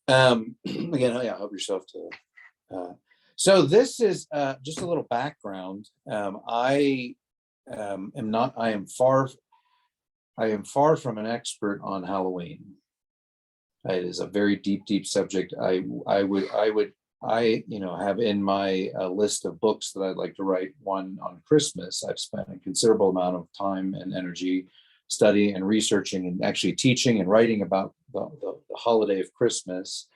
Again, yeah, help yourself to. So this is just a little background. I am not. I am far. I am far from an expert on Halloween. It is a very deep, deep subject. I have in my list of books that I'd like to write one on Christmas. I've spent a considerable amount of time and energy studying and researching and actually teaching and writing about the holiday of Christmas.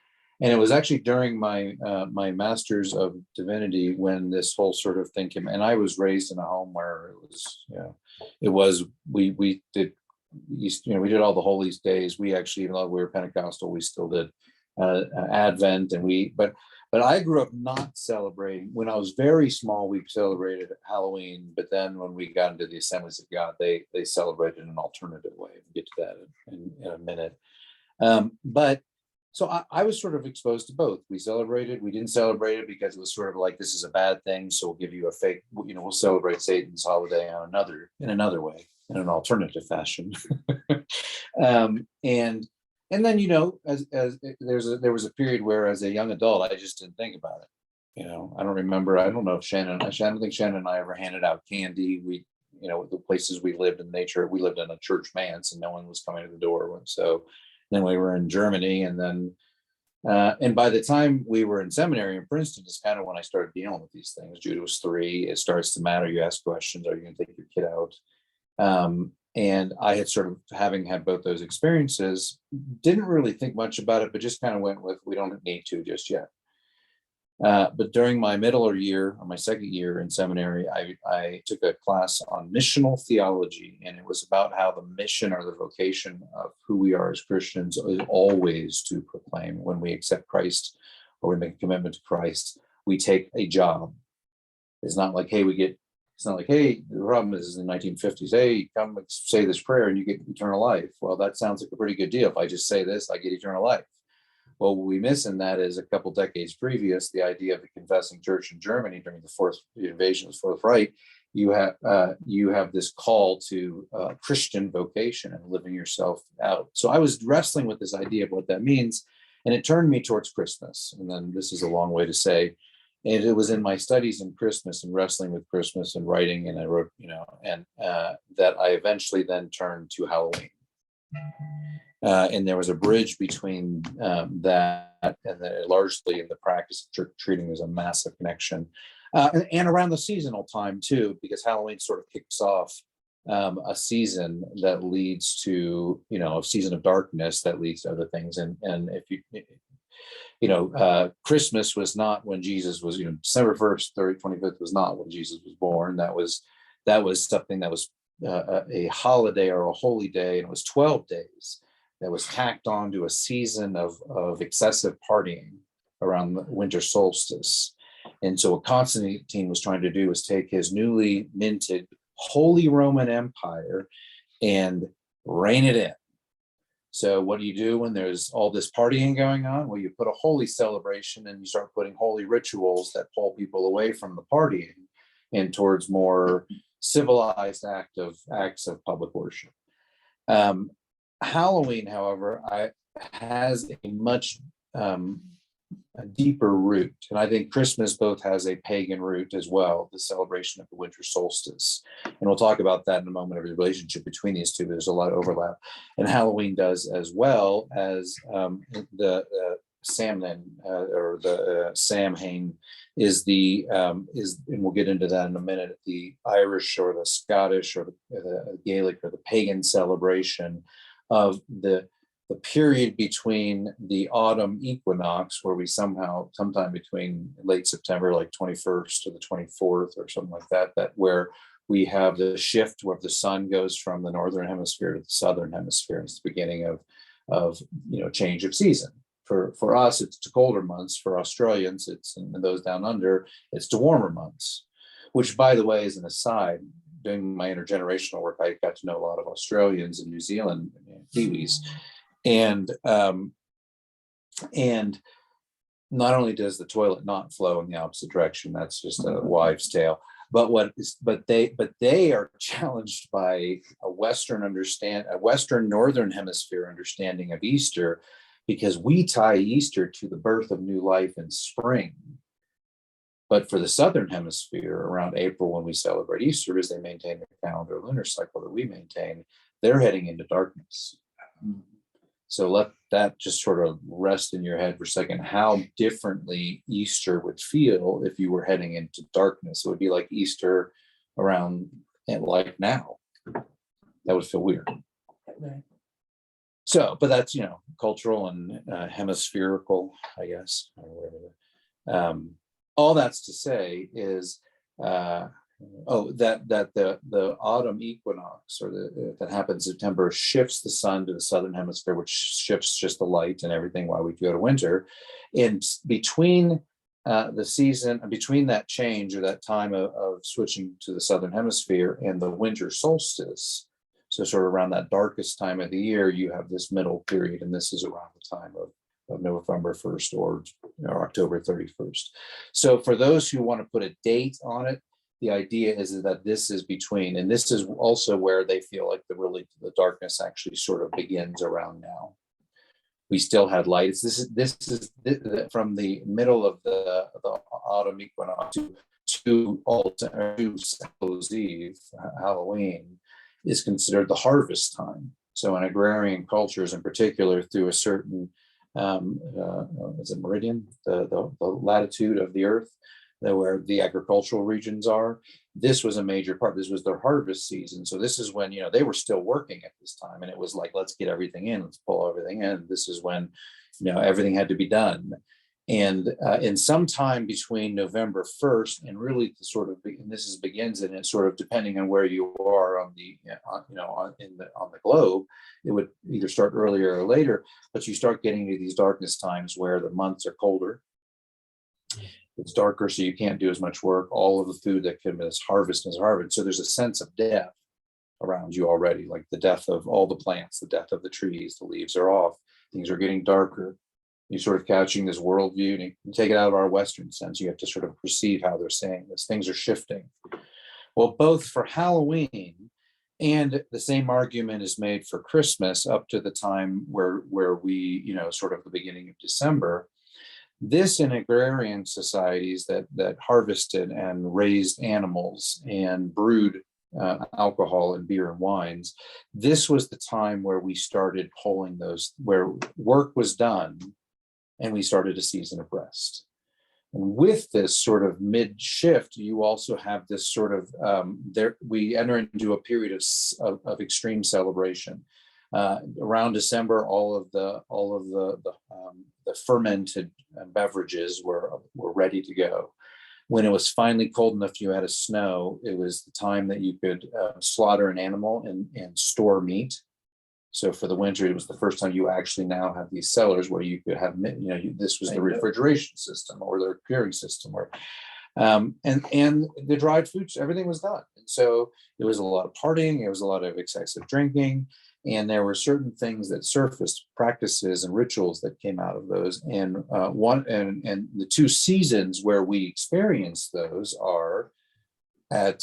And it was actually during my Master's of Divinity when this whole sort of thing came. And I was raised in a home where we did we did all the holy days. We actually, even though we were Pentecostal, we still did Advent, but I grew up not celebrating. When I was very small, we celebrated Halloween, but then when we got into the Assemblies of God, they celebrated an alternative way. We'll get to that in a minute. But so I was sort of exposed to both. We didn't celebrate it because it was sort of like, this is a bad thing, so we'll give you a fake, we'll celebrate Satan's holiday in another way, in an alternative fashion. And then, as there was a period where, as a young adult, I just didn't think about it. I don't remember. I don't know if I don't think Shannon and I ever handed out candy. The places we lived in nature, we lived in a church manse and no one was coming to the door. So then we were in Germany, and then, and by the time we were in seminary in Princeton is kind of when I started dealing with these things. Judah was 3. It starts to matter. You ask questions. Are you going to take your kid out? And I had sort of, having had both those experiences, didn't really think much about it, but just kind of went with, we don't need to just yet. But during my middle year, or my second year in seminary, I took a class on missional theology, and it was about how the mission or the vocation of who we are as Christians is always to proclaim. When we accept Christ or we make a commitment to Christ, we take a job. It's not like, hey, the problem is in the 1950s, hey, come say this prayer and you get eternal life. Well, that sounds like a pretty good deal. If I just say this, I get eternal life. Well, what we miss in that is a couple decades previous, the idea of the confessing church in Germany during the invasion of the Fourth Reich, you have this call to Christian vocation and living yourself out. So I was wrestling with this idea of what that means, and it turned me towards Christmas. And then this is a long way to say, and it was in my studies in Christmas and wrestling with Christmas and writing, and I wrote, that I eventually then turned to Halloween. And there was a bridge between that and then largely in the practice of trick-treating as a massive connection. And around the seasonal time too, because Halloween sort of kicks off a season that leads to, a season of darkness that leads to other things. And if Christmas was not when Jesus was, December 1st, 25th was not when Jesus was born. That was something that was a holiday or a holy day, and it was 12 days that was tacked on to a season of excessive partying around the winter solstice. And so what Constantine was trying to do was take his newly minted Holy Roman Empire and rein it in. So what do you do when there's all this partying going on? Well, you put a holy celebration and you start putting holy rituals that pull people away from the partying and towards more civilized acts of public worship. Halloween, however, has a much a deeper root, and I think Christmas both has a pagan root as well, the celebration of the winter solstice, and we'll talk about that in a moment of the relationship between these two. There's a lot of overlap, and Halloween does as well as the Samhain or the Samhain is and we'll get into that in a minute. The Irish or the Scottish or the Gaelic or the pagan celebration of the period between the autumn equinox, where we sometime between late September, like 21st to the 24th or something like that, where we have the shift where the sun goes from the northern hemisphere to the southern hemisphere. It's the beginning of change of season. For us, it's to colder months. For Australians, and those down under, it's to warmer months, which, by the way, is an aside. Doing my intergenerational work, I got to know a lot of Australians and New Zealand Kiwis. And not only does the toilet not flow in the opposite direction, that's just a wives' tale. But they are challenged by a Western northern hemisphere understanding of Easter, because we tie Easter to the birth of new life in spring. But for the Southern Hemisphere, around April, when we celebrate Easter, as they maintain the calendar lunar cycle that we maintain, they're heading into darkness. So let that just sort of rest in your head for a second, how differently Easter would feel if you were heading into darkness. It would be like Easter around, and like now. That would feel weird. Right. So, but that's, cultural and hemispherical, I guess. All that's to say is, that the autumn equinox, or that happens in September, shifts the sun to the southern hemisphere, which shifts just the light and everything while we go to winter. And between the season, between that change, or that time of switching to the southern hemisphere, and the winter solstice, so sort of around that darkest time of the year, you have this middle period, and this is around the time of November 1st or October 31st. So for those who want to put a date on it, the idea is that this is between, and this is also where they feel like the darkness actually sort of begins around now. We still had lights. This is from the middle of the autumn equinox to Hallows Eve, Halloween, is considered the harvest time. So in agrarian cultures, in particular, through a certain is it meridian, the latitude of the earth, where the agricultural regions are, this was a major part. This was their harvest season. So this is when, they were still working at this time, and it was like, let's get everything in, let's pull everything in. This is when, everything had to be done. And in some time between November 1st and really the sort of, and this begins, and it's sort of depending on where you are on the, on the globe, it would either start earlier or later, but you start getting to these darkness times where the months are colder. It's darker, so you can't do as much work. All of the food that can be harvest is harvested. So there's a sense of death around you already, like the death of all the plants, the death of the trees, the leaves are off, things are getting darker. You're sort of catching this worldview, and you take it out of our Western sense. You have to sort of perceive how they're saying this. Things are shifting. Well, both for Halloween, and the same argument is made for Christmas up to the time where we, sort of the beginning of December. This in agrarian societies that harvested and raised animals and brewed alcohol and beer and wines, this was the time where we started pulling those, where work was done, and we started a season of rest. And with this sort of mid shift, you also have this sort of we enter into a period of extreme celebration. Around December, all of the fermented beverages were ready to go. When it was finally cold enough, you had a snow. It was the time that you could slaughter an animal and store meat. So for the winter, it was the first time you actually now have these cellars where you could have, this was the refrigeration system or the curing system, or and the dried foods, everything was done. And so it was a lot of partying, it was a lot of excessive drinking, and there were certain things that surfaced, practices and rituals that came out of those. And the two seasons where we experience those are at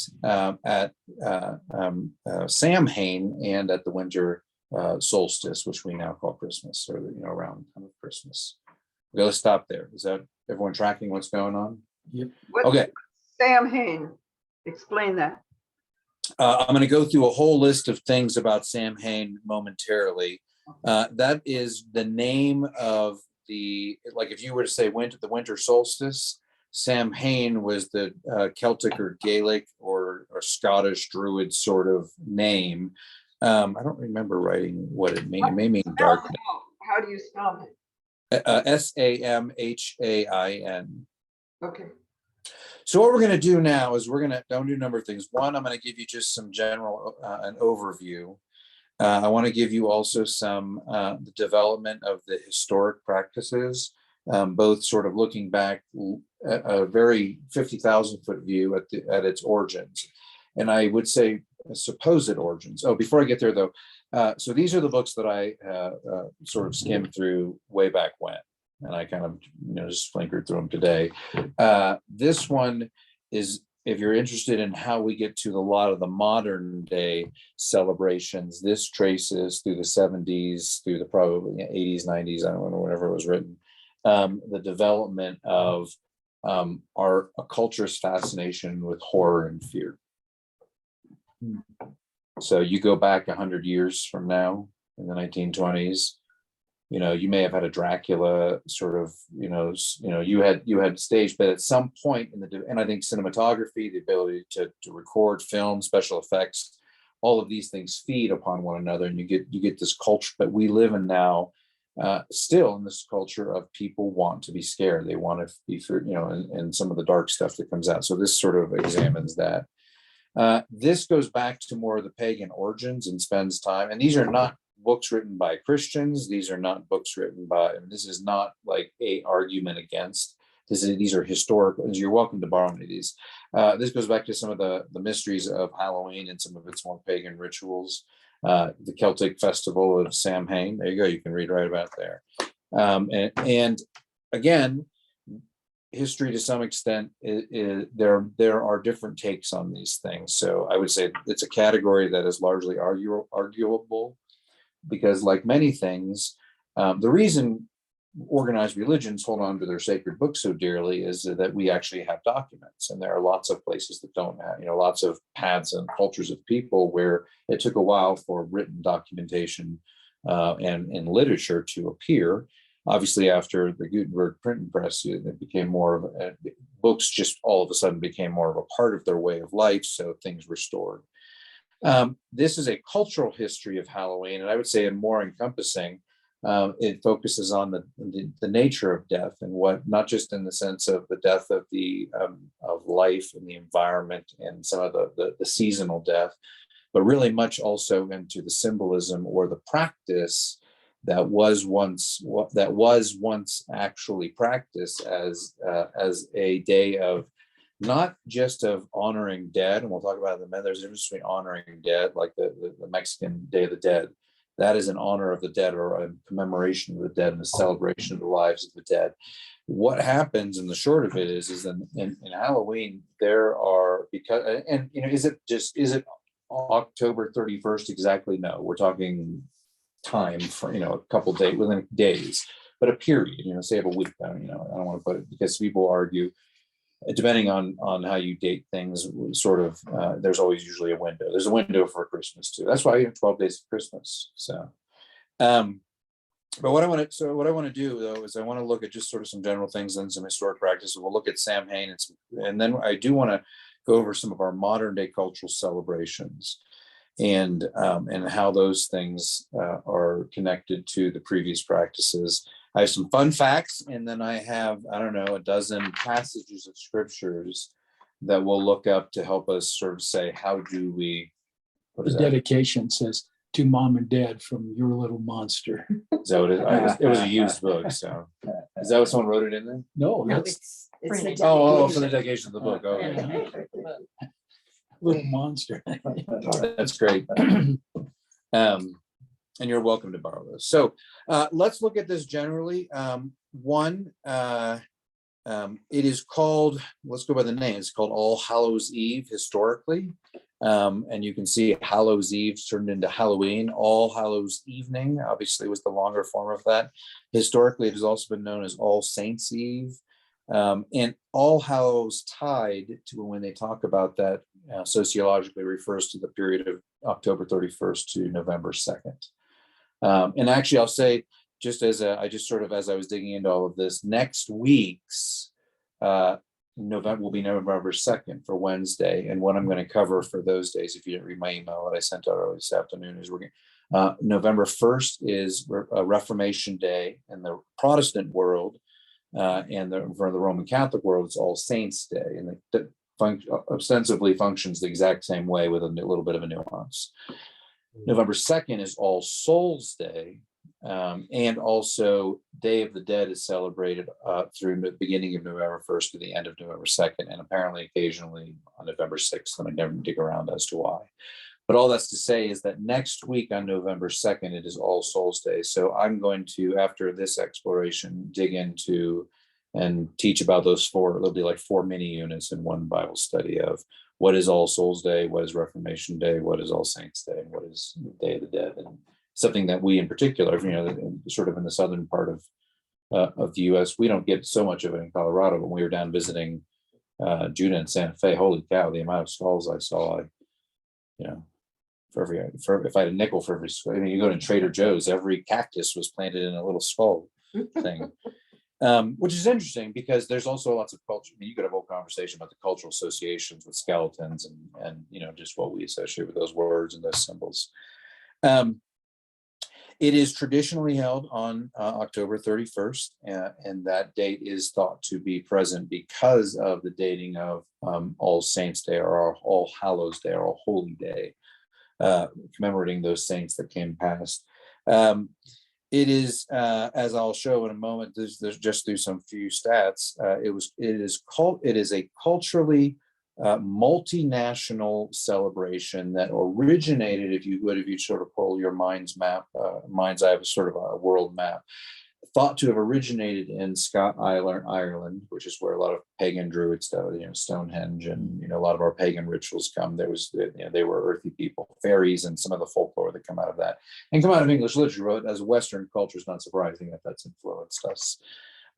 Samhain and at the winter solstice, which we now call Christmas, or around the time of Christmas. Okay, let's stop there. Is that everyone tracking what's going on? Yep. Okay. Samhain, explain that. I'm going to go through a whole list of things about Samhain momentarily. That is the name of like if you were to say the winter solstice, Samhain was the Celtic or Gaelic or Scottish Druid sort of name. I don't remember writing what it means. It may mean darkness. How do you spell it? Samhain. Okay. So what we're going to do now is we're going to do a number of things. One, I'm going to give you just some general an overview. I want to give you also some the development of the historic practices, both sort of looking back at a very 50,000 foot view at its origins, and I would say supposed origins. Oh, before I get there though, so these are the books that I sort of skimmed through way back when, and I kind of just flinkered through them today. This one is if you're interested in how we get to a lot of the modern day celebrations, this traces through the 70s, through the probably 80s, 90s, I don't know, whenever it was written, the development of our a culture's fascination with horror and fear. So you go back 100 years from now in the 1920s, you may have had a Dracula sort of, you had staged, but at some point and I think cinematography, the ability to record film, special effects, all of these things feed upon one another, and you get this culture that we live in now, still in this culture of people want to be scared. They want to be, and some of the dark stuff that comes out. So this sort of examines that. This goes back to more of the pagan origins and spends time, and these are not books written by Christians. These are not books written by, this is not like a argument against. These are historical. You're welcome to borrow any of these. This goes back to some of the mysteries of Halloween and some of its more pagan rituals. The Celtic festival of Samhain. There you go. You can read right about there. And again, history to some extent, there are different takes on these things. So I would say it's a category that is largely arguable, because like many things, the reason organized religions hold on to their sacred books so dearly is that we actually have documents, and there are lots of places that don't have, lots of paths and cultures of people where it took a while for written documentation and literature to appear. Obviously, after the Gutenberg printing press, it became more of books just all of a sudden became more of a part of their way of life, so things were stored. This is a cultural history of Halloween, and I would say a more encompassing. It focuses on the nature of death, and what, not just in the sense of the death of of life and the environment and some of the seasonal death, but really much also into the symbolism or the practice that was once actually practiced as a day of, not just of honoring dead, and we'll talk about them. There's a difference between honoring dead, like the Mexican Day of the Dead. That is an honor of the dead, or a commemoration of the dead, and a celebration of the lives of the dead. What happens in the short of it is in Halloween there are, because, and is it October 31st exactly? No, we're talking time for a couple days, within days, but a period. Say of a week. I don't want to put it, because people argue, depending on how you date things, sort of, there's always usually a window. There's a window for Christmas too. That's why you have 12 days of Christmas. So, but what I want to do though is I want to look at just sort of some general things and some historic practices. We'll look at Samhain and then I do want to go over some of our modern day cultural celebrations and how those things are connected to the previous practices. I have some fun facts, and then I have, a dozen passages of scriptures that we'll look up to help us sort of say, how do we, the dedication says, to mom and dad from Your Little Monster. Is that what it was a used book, so. Is that what someone wrote it in there? No, No, that's it's the For the dedication of the book. Oh, dedication. okay. Little Monster. That's great. And you're welcome to borrow those. So let's look at this generally. It is called, let's go by the name, it's called All Hallows Eve historically. And you can see Hallows Eve turned into Halloween. All Hallows Evening obviously was the longer form of that. Historically, it has also been known as All Saints Eve. And All Hallows Tide, to when they talk about that, sociologically refers to the period of October 31st to November 2nd. And actually, I'll say, just as as I was digging into all of this, next week's November will be November 2nd for Wednesday. And what I'm going to cover for those days, if you didn't read my email that I sent out earlier this afternoon, is November 1st is Reformation Day in the Protestant world, and for the Roman Catholic world, it's All Saints Day, and it ostensibly functions the exact same way with a little bit of a nuance. November 2nd is All Souls Day, and also Day of the Dead is celebrated through the beginning of November 1st to the end of November 2nd, and apparently occasionally on November 6th, and I never dig around as to why. But all that's to say is that next week on November 2nd, it is All Souls Day. So I'm going to, after this exploration, dig into and teach about those four. There'll be like 4 mini units in one Bible study of what is All Souls Day, what is Reformation Day, what is All Saints Day, and what is the Day of the Dead. And something that we in particular, sort of in the southern part of the U.S., we don't get so much of it in Colorado. When we were down visiting Judah and Santa Fe, holy cow, the amount of skulls I saw, if I had a nickel for every, you go to Trader Joe's, every cactus was planted in a little skull thing. Which is interesting because there's also lots of culture. You could have a whole conversation about the cultural associations with skeletons and just what we associate with those words and those symbols. It is traditionally held on October 31st, and that date is thought to be present because of the dating of All Saints Day or All Hallows Day or All Holy Day, commemorating those saints that came past. It is, as I'll show in a moment, there's just through some few stats. It is a culturally multinational celebration that originated, if you sort of pull your mind's eye of sort of a world map, thought to have originated in Ireland, which is where a lot of pagan druid stuff, Stonehenge, and a lot of our pagan rituals come. They were earthy people, fairies, and some of the folklore that come out of that, and come out of English literature. But as a Western culture, it's not surprising that that's influenced us.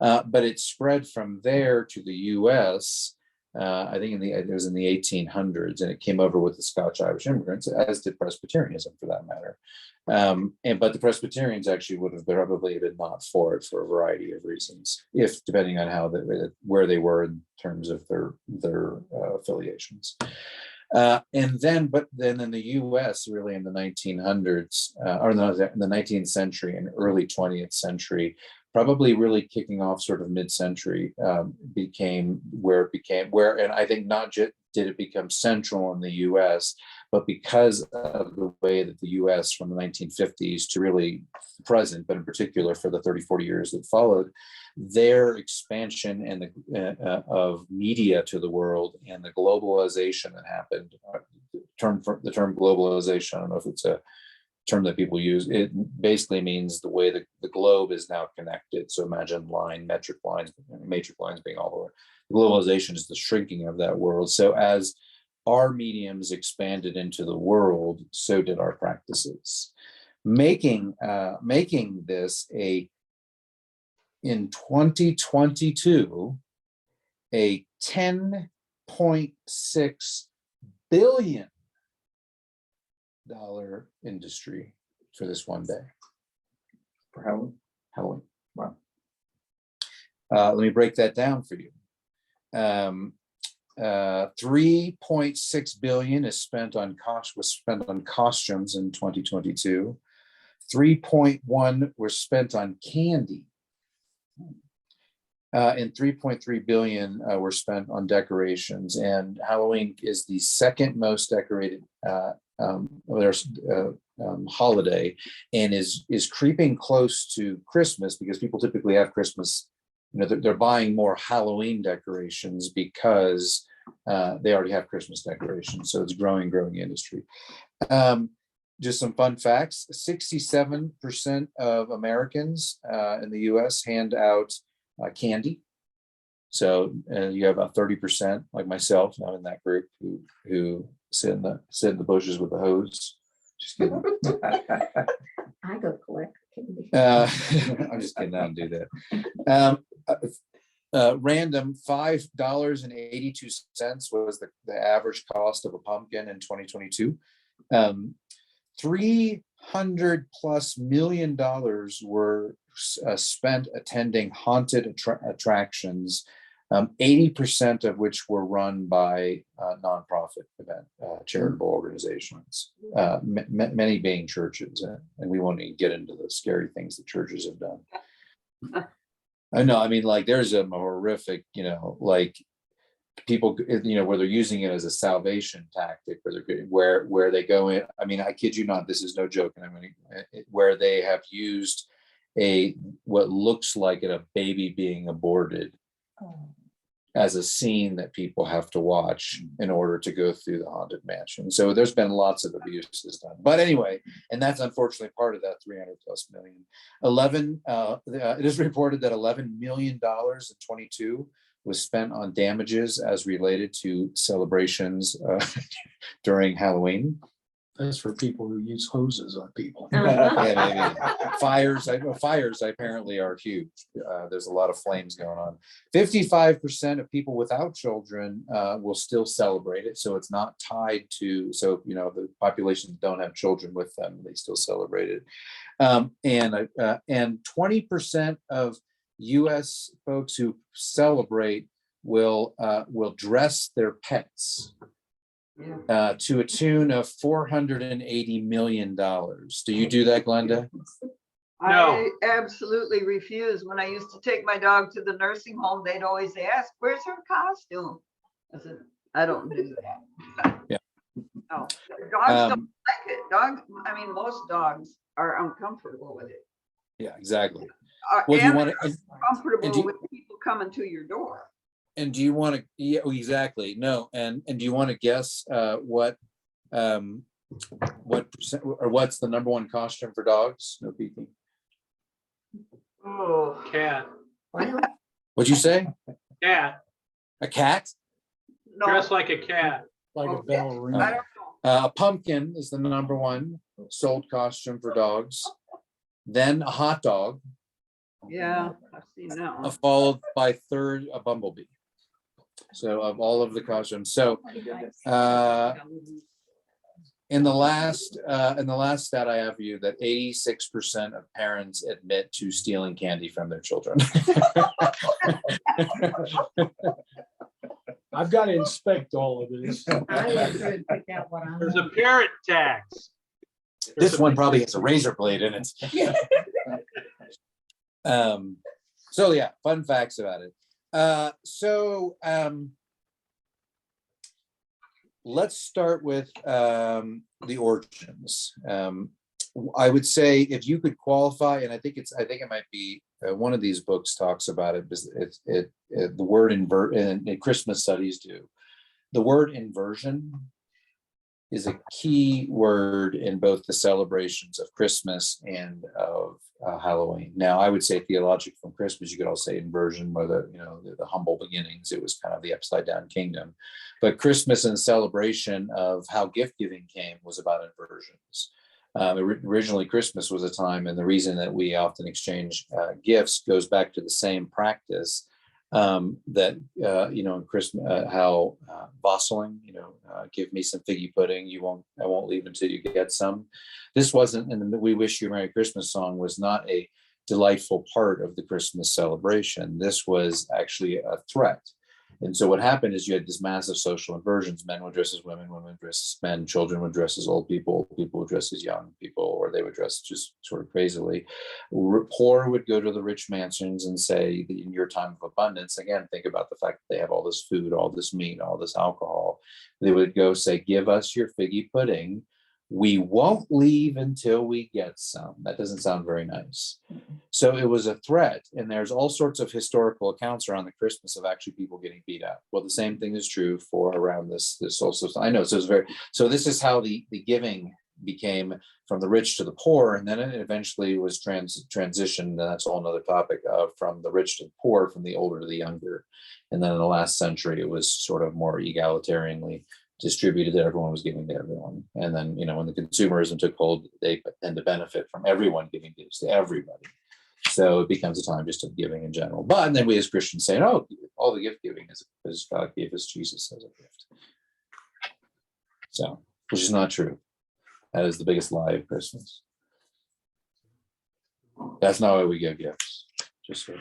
But it spread from there to the U.S. I think it was in the 1800s, and it came over with the Scotch-Irish immigrants, as did Presbyterianism for that matter. But the Presbyterians actually would have probably been not for it for a variety of reasons, depending on where they were in terms of their affiliations. And then in the U.S., really in the 1900s, in the 19th century and early 20th century, probably really kicking off sort of mid-century, became where, and I think not just did it become central in the U.S., but because of the way that the U.S. from the 1950s to really present, but in particular for the 30, 40 years that followed, their expansion and of media to the world and the globalization that happened. The term globalization, I don't know if it's a term that people use. It basically means the way the globe is now connected. So imagine matrix lines being all over. Globalization is the shrinking of that world. So as our mediums expanded into the world, so did our practices, making this in 2022 a $10.6 billion industry for this one day. For Halloween. Wow. Let me break that down for you. 3.6 billion was spent on costumes in 2022. 3.1 were spent on candy. And 3.3 billion were spent on decorations. And Halloween is the second most decorated holiday, and is creeping close to Christmas, because people typically have Christmas. They're buying more Halloween decorations because they already have Christmas decorations. So it's growing industry. Just some fun facts: 67% of Americans in the U.S. hand out candy. So you have about 30%, like myself, I'm in that group, who sit in the bushes with the hose. Just kidding. I go collect candy. I'm just kidding. I don't do that. Random $5.82 was the average cost of a pumpkin in 2022. $300+ million were spent attending haunted attractions, 80% of which were run by nonprofit charitable organizations, many being churches, and we won't even get into the scary things that churches have done. I know, there's a horrific, people, where they're using it as a salvation tactic, where they go in. I kid you not, this is no joke, and where they have used what looks like a baby being aborted as a scene that people have to watch in order to go through the haunted mansion. So there's been lots of abuses done. But anyway, and that's unfortunately part of that 300 plus million. It is reported that $11 million in 22 was spent on damages as related to celebrations during Halloween. That's for people who use hoses on people. Yeah, maybe. Fires apparently are huge. There's a lot of flames going on. 55% of people without children will still celebrate it. So it's not tied to, so, the populations don't have children with them, they still celebrate it. And 20% of US folks who celebrate will dress their pets to a tune of $480 million. Do you do that, Glenda? No. I absolutely refuse. When I used to take my dog to the nursing home, they'd always ask, "Where's her costume?" I said, "I don't do that." Yeah. No, dogs don't like it. Most dogs are uncomfortable with it. Yeah, exactly. And do you want to? uncomfortable with people coming to your door. And do you want to? Yeah, exactly. No, and do you want to guess what percent or what's the number one costume for dogs? No peeking. Oh, Cat. What'd you say? Cat. A cat? no. Dressed like a cat. Like a Okay. I ballerina. don't know. A pumpkin is the number one sold costume for dogs. Then a hot dog, Yeah, I've seen that one. followed by third a bumblebee. So of all of the costumes, so in the last stat I have for you, that 86% of parents admit to stealing candy from their children. I've got to inspect all of this. I went through and picked out what I There's a wanted. parent tax. This one probably has a razor blade in it. So yeah, fun facts about it. Let's start with the origins. I would say if you could qualify, and I think it might be one of these books talks about it, because the word invert and Christmas studies do. The word inversion is a key word in both the celebrations of Christmas and of Halloween. Now, I would say theologic from Christmas, you could also say inversion, whether, the humble beginnings, it was kind of the upside down kingdom. But Christmas and celebration of how gift giving came was about inversions. Originally, Christmas was a time, and the reason that we often exchange gifts goes back to the same practice that in Christmas, how wassailing, give me some figgy pudding. I won't leave until you get some. This wasn't, and the "We Wish You a Merry Christmas" song was not a delightful part of the Christmas celebration. This was actually a threat. And so what happened is you had this massive social inversions. Men would dress as women, women dress as men, children would dress as old people would dress as young people, or they would dress just sort of crazily. Poor would go to the rich mansions and say, in your time of abundance, again, think about the fact that they have all this food, all this meat, all this alcohol. They would go say, "Give us your figgy pudding. We won't leave until we get some." That doesn't sound very nice. So it was a threat. And there's all sorts of historical accounts around the Christmas of actually people getting beat up. Well, the same thing is true for around this solstice. I know. So this is how the giving became from the rich to the poor. And then it eventually was transitioned. And that's a whole nother topic from the rich to the poor, from the older to the younger. And then in the last century, it was sort of more egalitarianly distributed, that everyone was giving to everyone. And then, when the consumerism took hold, they tend to benefit from everyone giving gifts to everybody. So it becomes a time just of giving in general. But and then we as Christians say, "Oh, all the gift giving is God gave us Jesus as a gift." So, which is not true. That is the biggest lie of Christmas. That's not why we give gifts. Just so.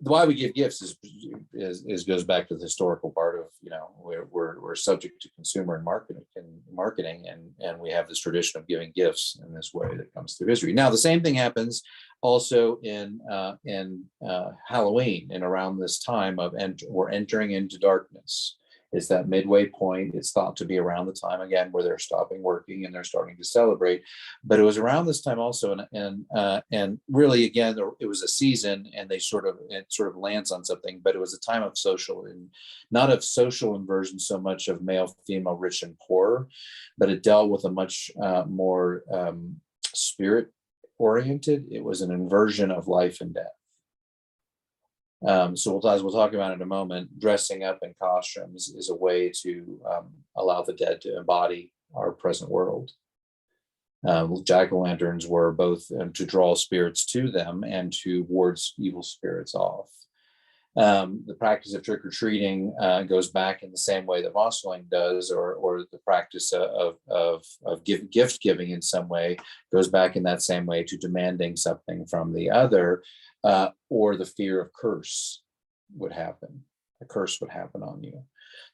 Why we give gifts is goes back to the historical part of, we're subject to consumer and marketing, and we have this tradition of giving gifts in this way that comes through history. Now, the same thing happens also in Halloween, and around this time we're entering into darkness. It's that midway point. It's thought to be around the time again where they're stopping working and they're starting to celebrate. But it was around this time also, and really again, it was a season, and it sort of lands on something. But it was a time of social, and not of social inversion so much of male, female, rich and poor, but it dealt with a much more spirit oriented. It was an inversion of life and death. So as we'll talk about in a moment, dressing up in costumes is a way to allow the dead to embody our present world. Jack-o'-lanterns were both to draw spirits to them and to ward evil spirits off. The practice of trick-or-treating goes back in the same way that Vosseling does, or the practice of gift giving in some way goes back in that same way to demanding something from the other, or the fear of curse would happen. A curse would happen on you.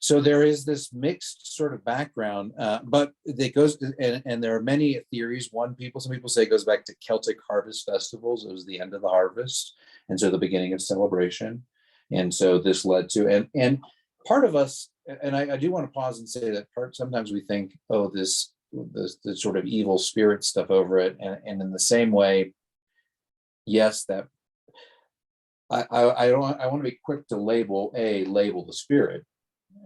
So there is this mixed sort of background, but it goes, and there are many theories. Some people say it goes back to Celtic harvest festivals. It was the end of the harvest, and so the beginning of celebration. And so this led to, and part of us, and I do want to pause and say that sometimes we think, oh, this sort of evil spirit stuff over it, and in the same way, yes, that I want to be quick to label the spirit.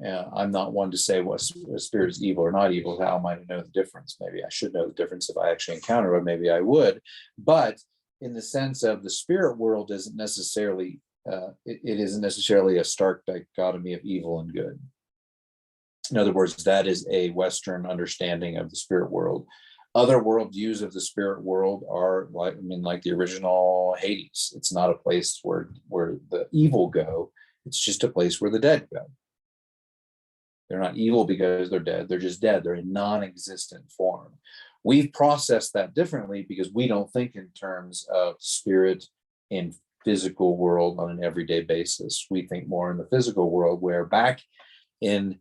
I'm not one to say what a spirit is evil or not evil. How am I to know the difference? Maybe I should know the difference if I actually encounter it. Maybe I would. But in the sense of the spirit world isn't necessarily, it isn't necessarily a stark dichotomy of evil and good. In other words, that is a Western understanding of the spirit world. Other worldviews of the spirit world are like the original Hades. It's not a place where the evil go. It's just a place where the dead go. They're not evil because they're dead. They're just dead. They're in non-existent form. We've processed that differently because we don't think in terms of spirit in physical world on an everyday basis. We think more in the physical world, where back in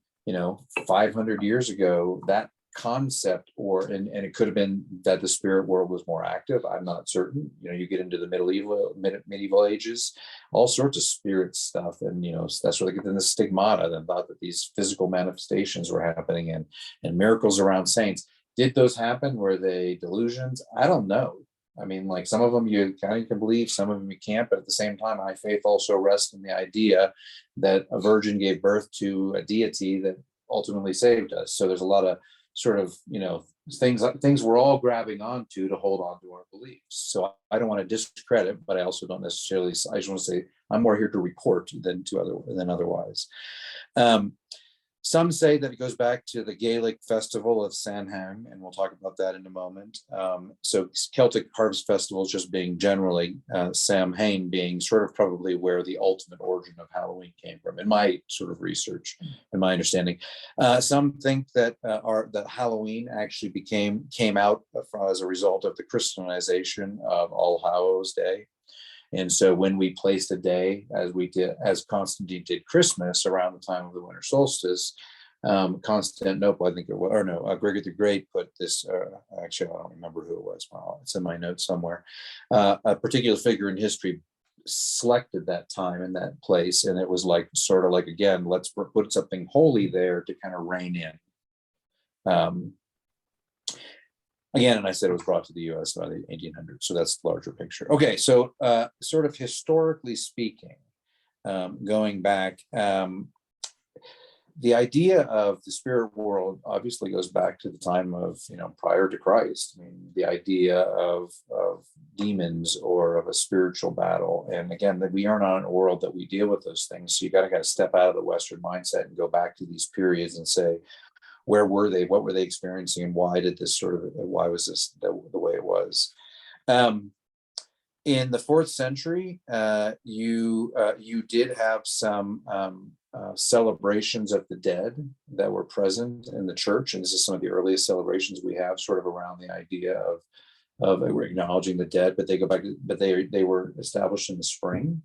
500 years ago, that concept, and it could have been that the spirit world was more active. I'm not certain. You get into the medieval ages, all sorts of spirit stuff, and that's where they get in the stigmata and thought that these physical manifestations were happening, and miracles around saints. Did those happen? Were they delusions? I don't know. Like some of them you kind of can believe, some of them you can't, but at the same time, my faith also rests in the idea that a virgin gave birth to a deity that ultimately saved us. So there's a lot of sort of things we're all grabbing onto to hold on to our beliefs. So I don't want to discredit, but I also don't necessarily. I just want to say I'm more here to report than otherwise. Some say that it goes back to the Gaelic festival of Samhain, and we'll talk about that in a moment. So Celtic harvest festivals just being generally, Samhain being sort of probably where the ultimate origin of Halloween came from, in my sort of research and my understanding. Some think that that Halloween actually came out as a result of the Christianization of All Hallows Day. And so when we placed a day, as Constantine did Christmas around the time of the winter solstice, Constantinople, I think it was, or no, Gregory the Great put this, actually, I don't remember who it was. Well, it's in my notes somewhere. A particular figure in history selected that time and that place. And it was sort of like, again, let's put something holy there to kind of rein in. Again, and I said it was brought to the U.S. by the 1800s, so that's the larger picture. Okay, so sort of historically speaking, going back, the idea of the spirit world obviously goes back to the time of, prior to Christ. The idea of demons or of a spiritual battle. And again, that we are not in a world that we deal with those things. So you got to step out of the Western mindset and go back to these periods and say, where were they? What were they experiencing? And why was this the way it was? In the 4th century, you did have some celebrations of the dead that were present in the church. And this is some of the earliest celebrations we have, sort of around the idea of acknowledging the dead, but they were established in the spring,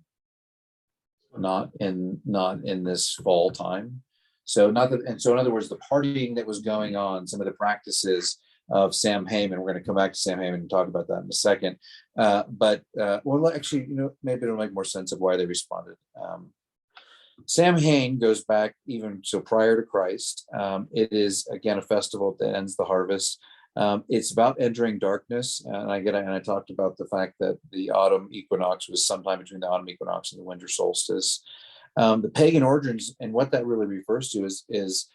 not in this fall time. So in other words, the partying that was going on, some of the practices of Samhain, and we're going to come back to Samhain and talk about that in a second. Well, actually, maybe it'll make more sense of why they responded. Samhain goes back even so prior to Christ. It is again a festival that ends the harvest. It's about entering darkness, and I talked about the fact that the autumn equinox was sometime between the autumn equinox and the winter solstice. The pagan origins, and what that really refers to is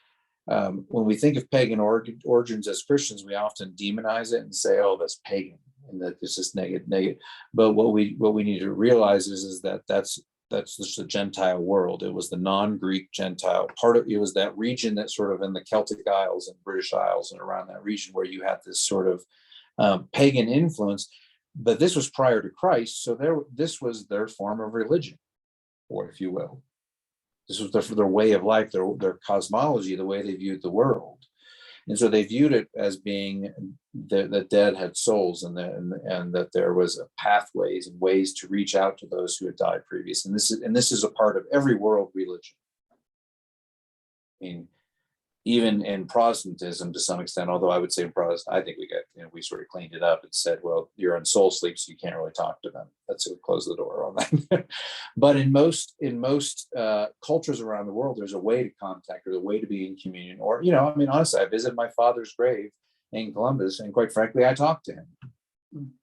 when we think of pagan origins as Christians, we often demonize it and say, "Oh, that's pagan," and that this is negative. But what we need to realize is that that's just the Gentile world. It was the non-Greek Gentile part of it. Was that region that sort of in the Celtic Isles and British Isles and around that region where you had this sort of pagan influence. But this was prior to Christ, so this was their form of religion, or if you will, this was their way of life, their cosmology, the way they viewed the world. And so they viewed it as being the dead had souls, and that there was pathways and ways to reach out to those who had died previous. And this is a part of every world religion. I mean, even in Protestantism to some extent, although I would say in Protestant, I think we sort of cleaned it up and said, well, you're in soul sleep, so you can't really talk to them. That's it, close the door on that. But in most cultures around the world, there's a way to contact, or a way to be in communion. Or, I mean, honestly, I visited my father's grave in Columbus, and quite frankly, I talked to him.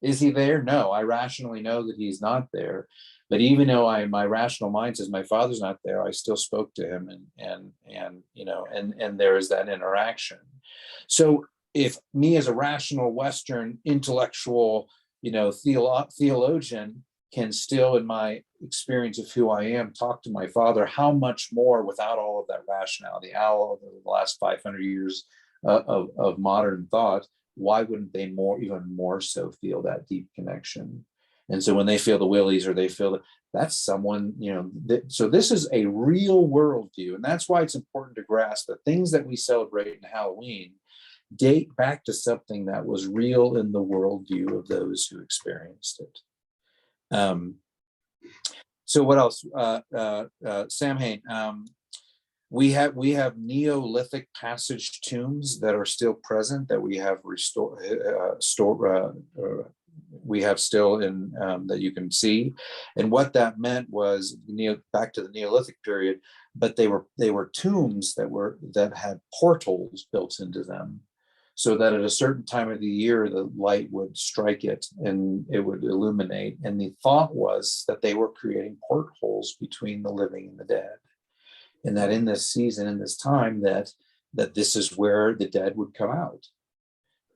Is he there? No, I rationally know that he's not there. But even though my rational mind says my father's not there, I still spoke to him, and there is that interaction. So if me as a rational Western intellectual, theologian can still, in my experience of who I am, talk to my father, how much more without all of that rationality, all of the last 500 years of modern thought, why wouldn't they even more so feel that deep connection? And so when they feel the willies, or they feel that's someone, so this is a real worldview. And that's why it's important to grasp that things that we celebrate in Halloween date back to something that was real in the worldview of those who experienced it. So what else? Samhain. We have Neolithic passage tombs that are still present, that we have we have still in that you can see. And what that meant was back to the Neolithic period, but they were tombs that had portals built into them, so that at a certain time of the year the light would strike it and it would illuminate. And the thought was that they were creating portholes between the living and the dead, and that in this season, in this time, that this is where the dead would come out.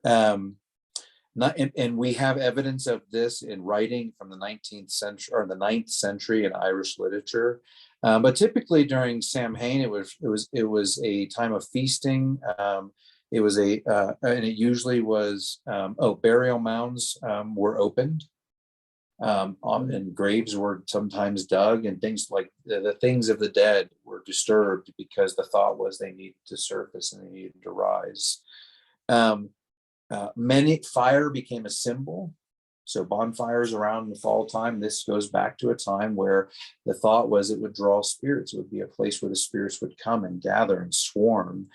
And we have evidence of this in writing from the 19th century or the 9th century in Irish literature. But typically during Samhain, it was a time of feasting. And it usually was, burial mounds were opened. And graves were sometimes dug, and things like the things of the dead were disturbed because the thought was they needed to surface and they needed to rise. Fire became a symbol. So bonfires around the fall time, this goes back to a time where the thought was it would draw spirits. It would be a place where the spirits would come and gather and swarm.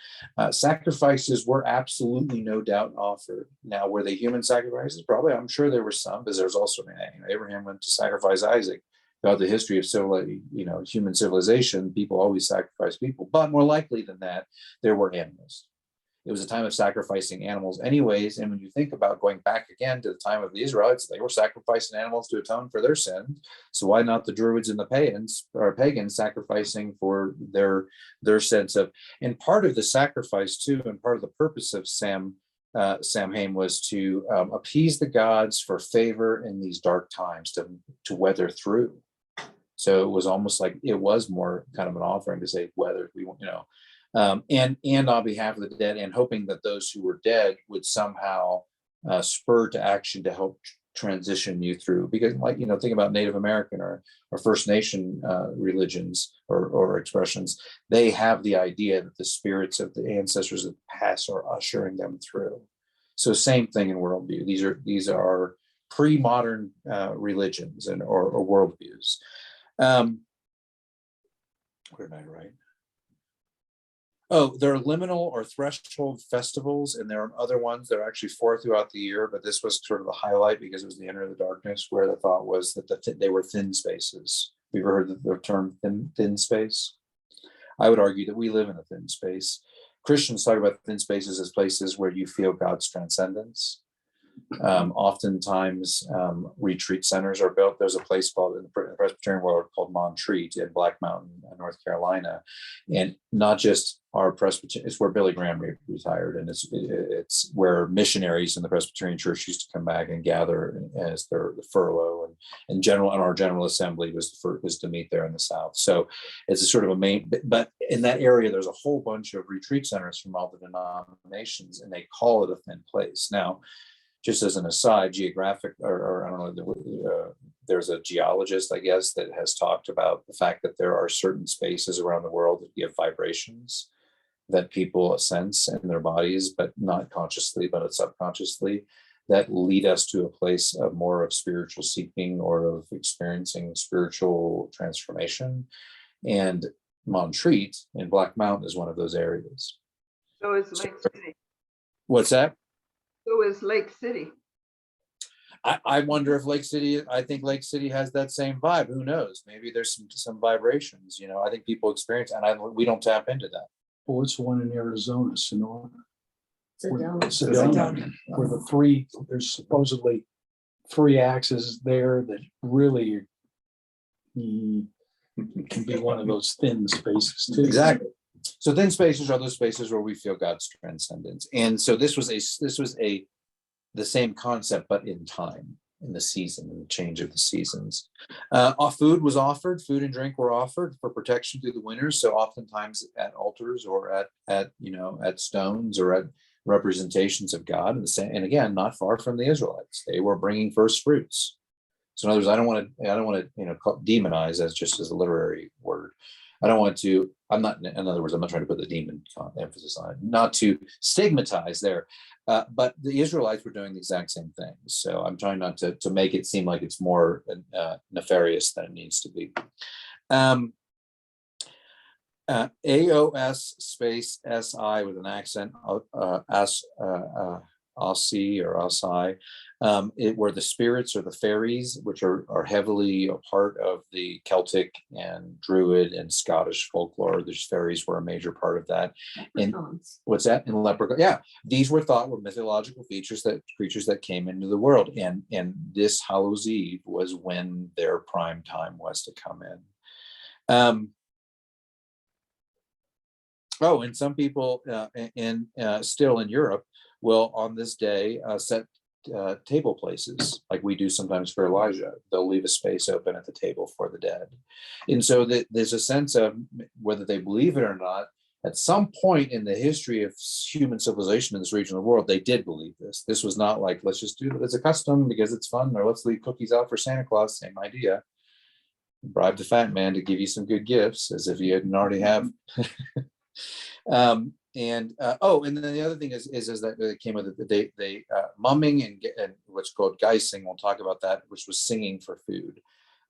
Sacrifices were absolutely no doubt offered. Now, were they human sacrifices? Probably, I'm sure there were some, because there's also, Abraham went to sacrifice Isaac. Throughout the history of human civilization, people always sacrifice people. But more likely than that, there were animals. It was a time of sacrificing animals anyways. And when you think about going back again to the time of the Israelites, they were sacrificing animals to atone for their sins. So why not the Druids and the pagans sacrificing for their sense of, and part of the sacrifice too, and part of the purpose of Samhain was to appease the gods for favor in these dark times, to weather through. So it was almost like it was more kind of an offering to say, whether we, and on behalf of the dead, and hoping that those who were dead would somehow spur to action to help transition you through. Because, think about Native American or First Nation religions or expressions. They have the idea that the spirits of the ancestors of the past are ushering them through. So same thing in worldview. These are pre-modern religions or worldviews. Where did I write? Oh, there are liminal or threshold festivals, and there are other ones that are actually 4 throughout the year, but this was sort of the highlight because it was the Enter of the Darkness, where the thought was that they were thin spaces. Have you ever heard the term thin space? I would argue that we live in a thin space. Christians talk about thin spaces as places where you feel God's transcendence. Oftentimes, retreat centers are built. There's a place called in the Presbyterian world called Montreat in Black Mountain, North Carolina, and not just our Presbyterian. It's where Billy Graham retired, and it's where missionaries in the Presbyterian Church used to come back and gather as their furlough, and our General Assembly was to meet there in the South. So it's a sort of a main. But in that area, there's a whole bunch of retreat centers from all the denominations, and they call it a thin place now. Just as an aside, geographic, or I don't know, there's a geologist, I guess, that has talked about the fact that there are certain spaces around the world that give vibrations that people sense in their bodies, but not consciously, but subconsciously, that lead us to a place of more of spiritual seeking or of experiencing spiritual transformation. And Montreat in Black Mountain is one of those areas. So is Lake City. What's that? So is Lake City. I wonder if Lake City, I think Lake City has that same vibe. Who knows? Maybe there's some vibrations, I think people experience, and we don't tap into that. Well, it's one in Arizona, Sonora. Sedona. Where there's supposedly 3 axes there that really can be one of those thin spaces too. Exactly. So thin spaces are those spaces where we feel God's transcendence. And so this was the same concept, but in time, in the season, in the change of the seasons. Food was offered, food and drink were offered for protection through the winters. So oftentimes at altars or at stones or at representations of God. And again, not far from the Israelites, they were bringing first fruits. So in other words, I don't want to demonize as just as a literary word. In other words, I'm not trying to put the demon emphasis on it, not to stigmatize there, but the Israelites were doing the exact same thing. So I'm trying not to make it seem like it's more nefarious than it needs to be. AOS space SI with an accent, Aussie or Osai, where the spirits or the fairies, which are heavily a part of the Celtic and Druid and Scottish folklore. The fairies were a major part of that. And what's that? And leprechaun. Yeah, these were thought were mythological creatures that came into the world. And this Hallows Eve was when their prime time was to come in. And some people still in Europe will on this day set table places like we do sometimes for Elijah. They'll leave a space open at the table for the dead. And so there's a sense of, whether they believe it or not, at some point in the history of human civilization in this region of the world, they did believe this. This was not like, let's just do it as a custom because it's fun, or let's leave cookies out for Santa Claus. Same idea. Bribe the fat man to give you some good gifts as if you didn't already have. And then the other thing is that they came with they mumming and what's called geising. We'll talk about that, which was singing for food.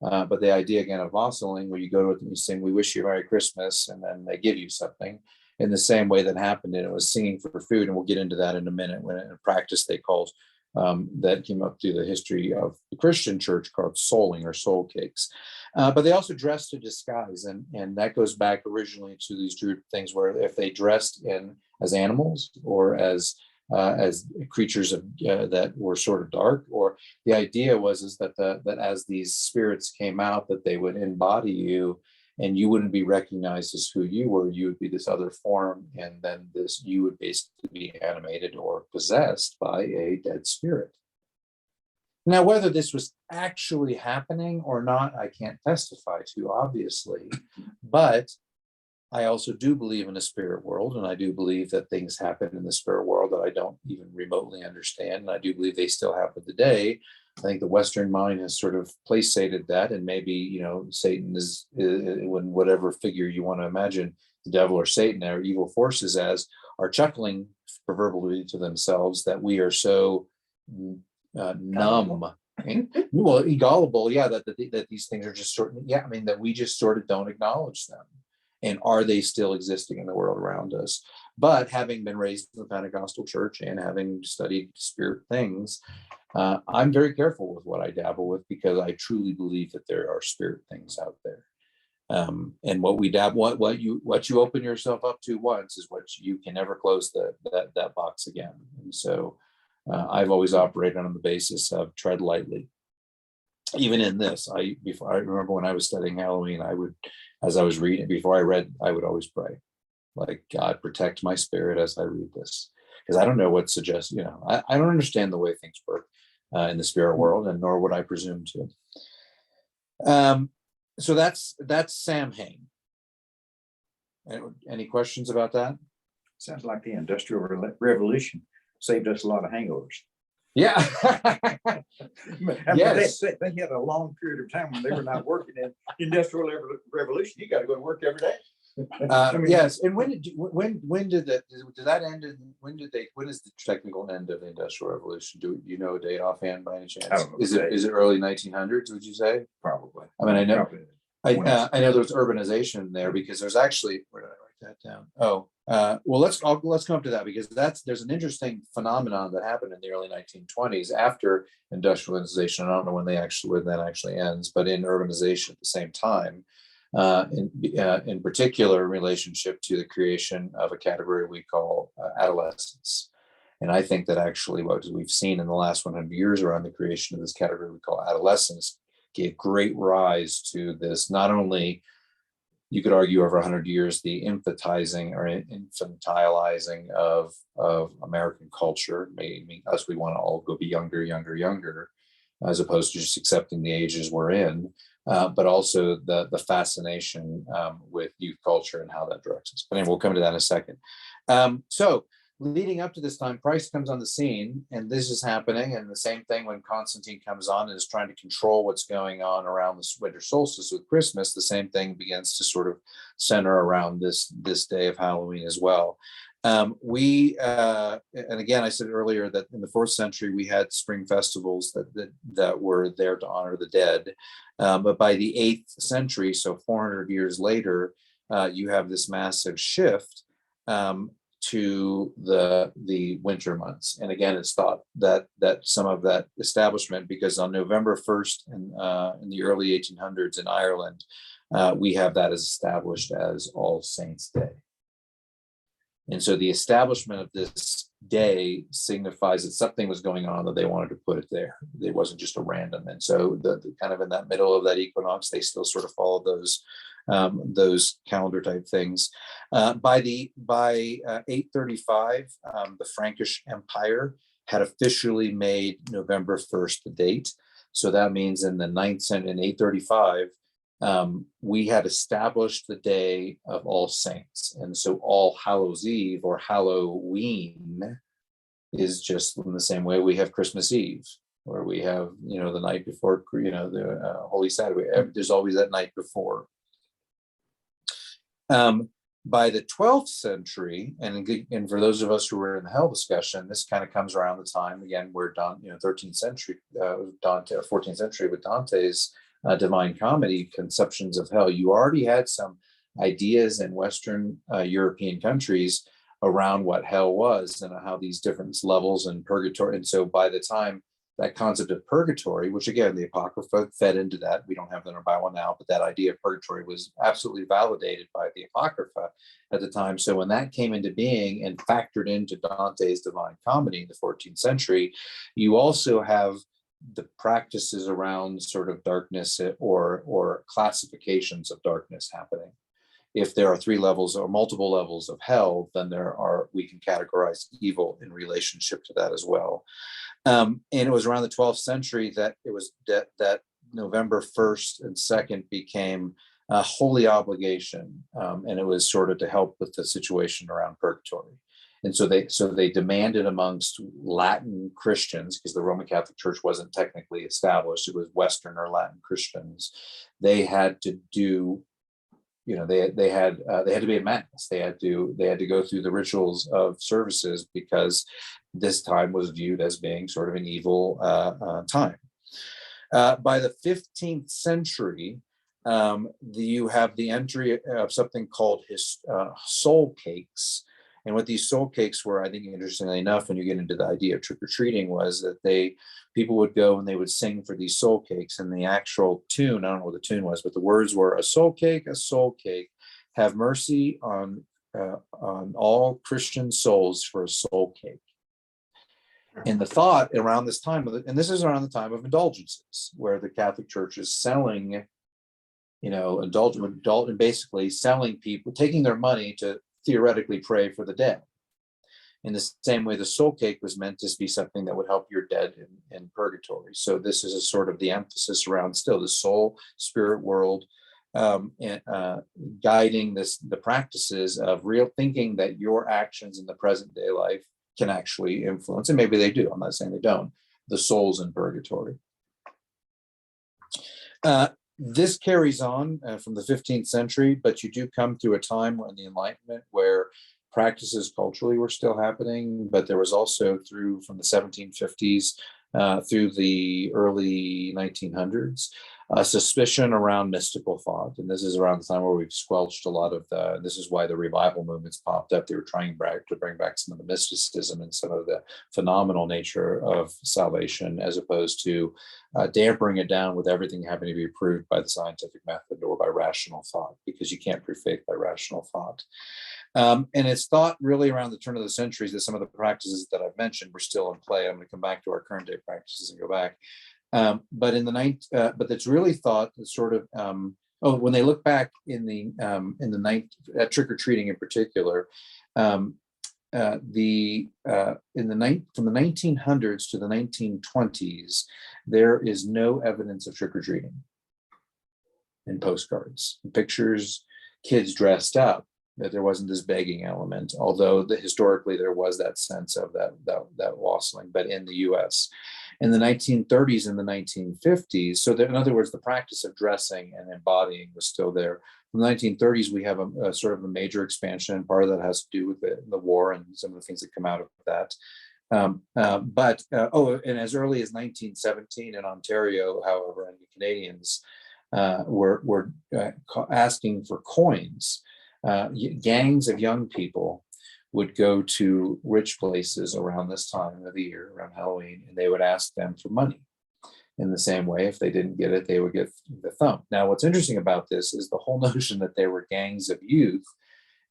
But the idea again of wassailing, where you go to it and you sing, "We wish you a Merry Christmas," and then they give you something. In the same way that happened, and it was singing for food, and we'll get into that in a minute. When in a practice they called that came up through the history of the Christian church called souling or soul cakes. But they also dressed to disguise, and that goes back originally to these Druid things where if they dressed as animals or as creatures that were sort of dark, or the idea was that as these spirits came out, that they would embody you, and you wouldn't be recognized as who you were. You would be this other form, and then you would basically be animated or possessed by a dead spirit. Now, whether this was actually happening or not, I can't testify to, obviously, but I also do believe in a spirit world, and I do believe that things happen in the spirit world that I don't even remotely understand, and I do believe they still happen today. I think the Western mind has sort of placated that, and maybe, Satan is, when whatever figure you want to imagine, the devil or Satan or evil forces as, are chuckling proverbially to themselves that we are so numb. Gullible, that these things are just that we just sort of don't acknowledge them. And are they still existing in the world around us? But having been raised in the Pentecostal church and having studied spirit things, I'm very careful with what I dabble with, because I truly believe that there are spirit things out there. And what you open yourself up to once is what you can never close that box again. And so I've always operated on the basis of tread lightly. Even in this, I remember when I was studying Halloween, as I was reading, before I read, I would always pray, like, God, protect my spirit as I read this, because I don't know what suggests. I don't understand the way things work in the spirit world, and nor would I presume to. So that's Samhain. Any questions about that? Sounds like the Industrial Revolution saved us a lot of hangovers. Yeah. Yes. They had a long period of time when they were not working in Industrial Revolution. You got to go to work every day. Yes. And when did that end? When is the technical end of the Industrial Revolution? Do you know a date offhand by any chance? I don't know. Is it early 1900s? Would you say? Probably. I mean, I know. Probably. I know there's urbanization there, because there's actually, where did I write that down? Oh, well, let's come up to that, because there's an interesting phenomenon that happened in the early 1920s after industrialization. I don't know when that actually ends, but in urbanization at the same time, in particular in relationship to the creation of a category we call adolescence. And I think that actually what we've seen in the last 100 years around the creation of this category we call adolescence gave great rise to this, not only, you could argue, over 100 years, the infantilizing of American culture, making us, we want to all go be younger, as opposed to just accepting the ages we're in, but also the fascination with youth culture and how that directs us. But anyway, we'll come to that in a second. So leading up to this time, Christ comes on the scene, and this is happening. And the same thing when Constantine comes on and is trying to control what's going on around this winter solstice with Christmas, the same thing begins to sort of center around this day of Halloween as well. And again, I said earlier that in the 4th century, we had spring festivals that were there to honor the dead. But by the 8th century, so 400 years later, you have this massive shift to the winter months. And again, it's thought that some of that establishment, because on November 1st in the early 1800s in Ireland, we have that as established as All Saints' Day. And so the establishment of this day signifies that something was going on, that they wanted to put it there. It wasn't just a random. And so the kind of in that middle of that equinox, they still sort of follow those calendar type things. By 835, the Frankish Empire had officially made November 1st the date. So that means in the 9th century, in 835, we had established the day of All Saints. And so All Hallows Eve, or Halloween, is just in the same way we have Christmas Eve, where we have, the night before, the Holy Saturday. There's always that night before. By the 12th century, and for those of us who were in the hell discussion, this kind of comes around the time again where 13th century, Dante, 14th century with Dante's Divine Comedy, conceptions of hell. You already had some ideas in Western European countries around what hell was and how these different levels and purgatory. And so by the time that concept of purgatory, which again, the Apocrypha fed into that, we don't have that in our Bible now, but that idea of purgatory was absolutely validated by the Apocrypha at the time. So when that came into being and factored into Dante's Divine Comedy in the 14th century, you also have the practices around sort of darkness or classifications of darkness happening. If there are 3 levels or multiple levels of hell, then we can categorize evil in relationship to that as well. And it was around the 12th century that it was that November 1st and 2nd became a holy obligation, and it was sort of to help with the situation around purgatory. And so they demanded amongst Latin Christians, because the Roman Catholic Church wasn't technically established, it was Western or Latin Christians. They had to do, they had to be a mass. They had to go through the rituals of services, because this time was viewed as being sort of an evil time. By the 15th century, you have the entry of something called soul cakes. And what these soul cakes were, I think, interestingly enough, when you get into the idea of trick-or-treating, was that people would go and they would sing for these soul cakes, and the actual tune, I don't know what the tune was, but the words were, a soul cake, have mercy on all Christian souls for a soul cake. And the thought around this time, and this is around the time of indulgences, where the Catholic Church is selling, indulgent, basically selling people, taking their money to theoretically pray for the dead. In the same way, the soul cake was meant to be something that would help your dead in purgatory. So this is a sort of the emphasis around still the soul, spirit world, and guiding the practices of real thinking that your actions in the present day life can actually influence, and maybe they do, I'm not saying they don't, the souls in purgatory. This carries on from the 15th century, but you do come through a time in the Enlightenment where practices culturally were still happening, but there was also from the 1750s through the early 1900s, a suspicion around mystical thought. And this is around the time where we've squelched a lot of this is why the revival movements popped up. They were trying to bring back some of the mysticism and some of the phenomenal nature of salvation, as opposed to dampering it down with everything having to be proved by the scientific method or by rational thought, because you can't prove faith by rational thought. And it's thought really around the turn of the centuries that some of the practices that I've mentioned were still in play. I'm going to come back to our current day practices and go back. But but it's really thought that sort of when they look back in the at trick or treating in particular, from the 1900s to the 1920s, there is no evidence of trick or treating in postcards, in pictures, kids dressed up. That there wasn't this begging element, although historically there was that sense of that wassailing, but in the U.S. in the 1930s and the 1950s. So that, in other words, the practice of dressing and embodying was still there. In the 1930s, we have a sort of a major expansion, and part of that has to do with the war and some of the things that come out of that. And as early as 1917 in Ontario, however, and the Canadians were asking for coins. Gangs of young people would go to rich places around this time of the year, around Halloween, and they would ask them for money. In the same way, if they didn't get it, they would get the thump. Now, what's interesting about this is the whole notion that they were gangs of youth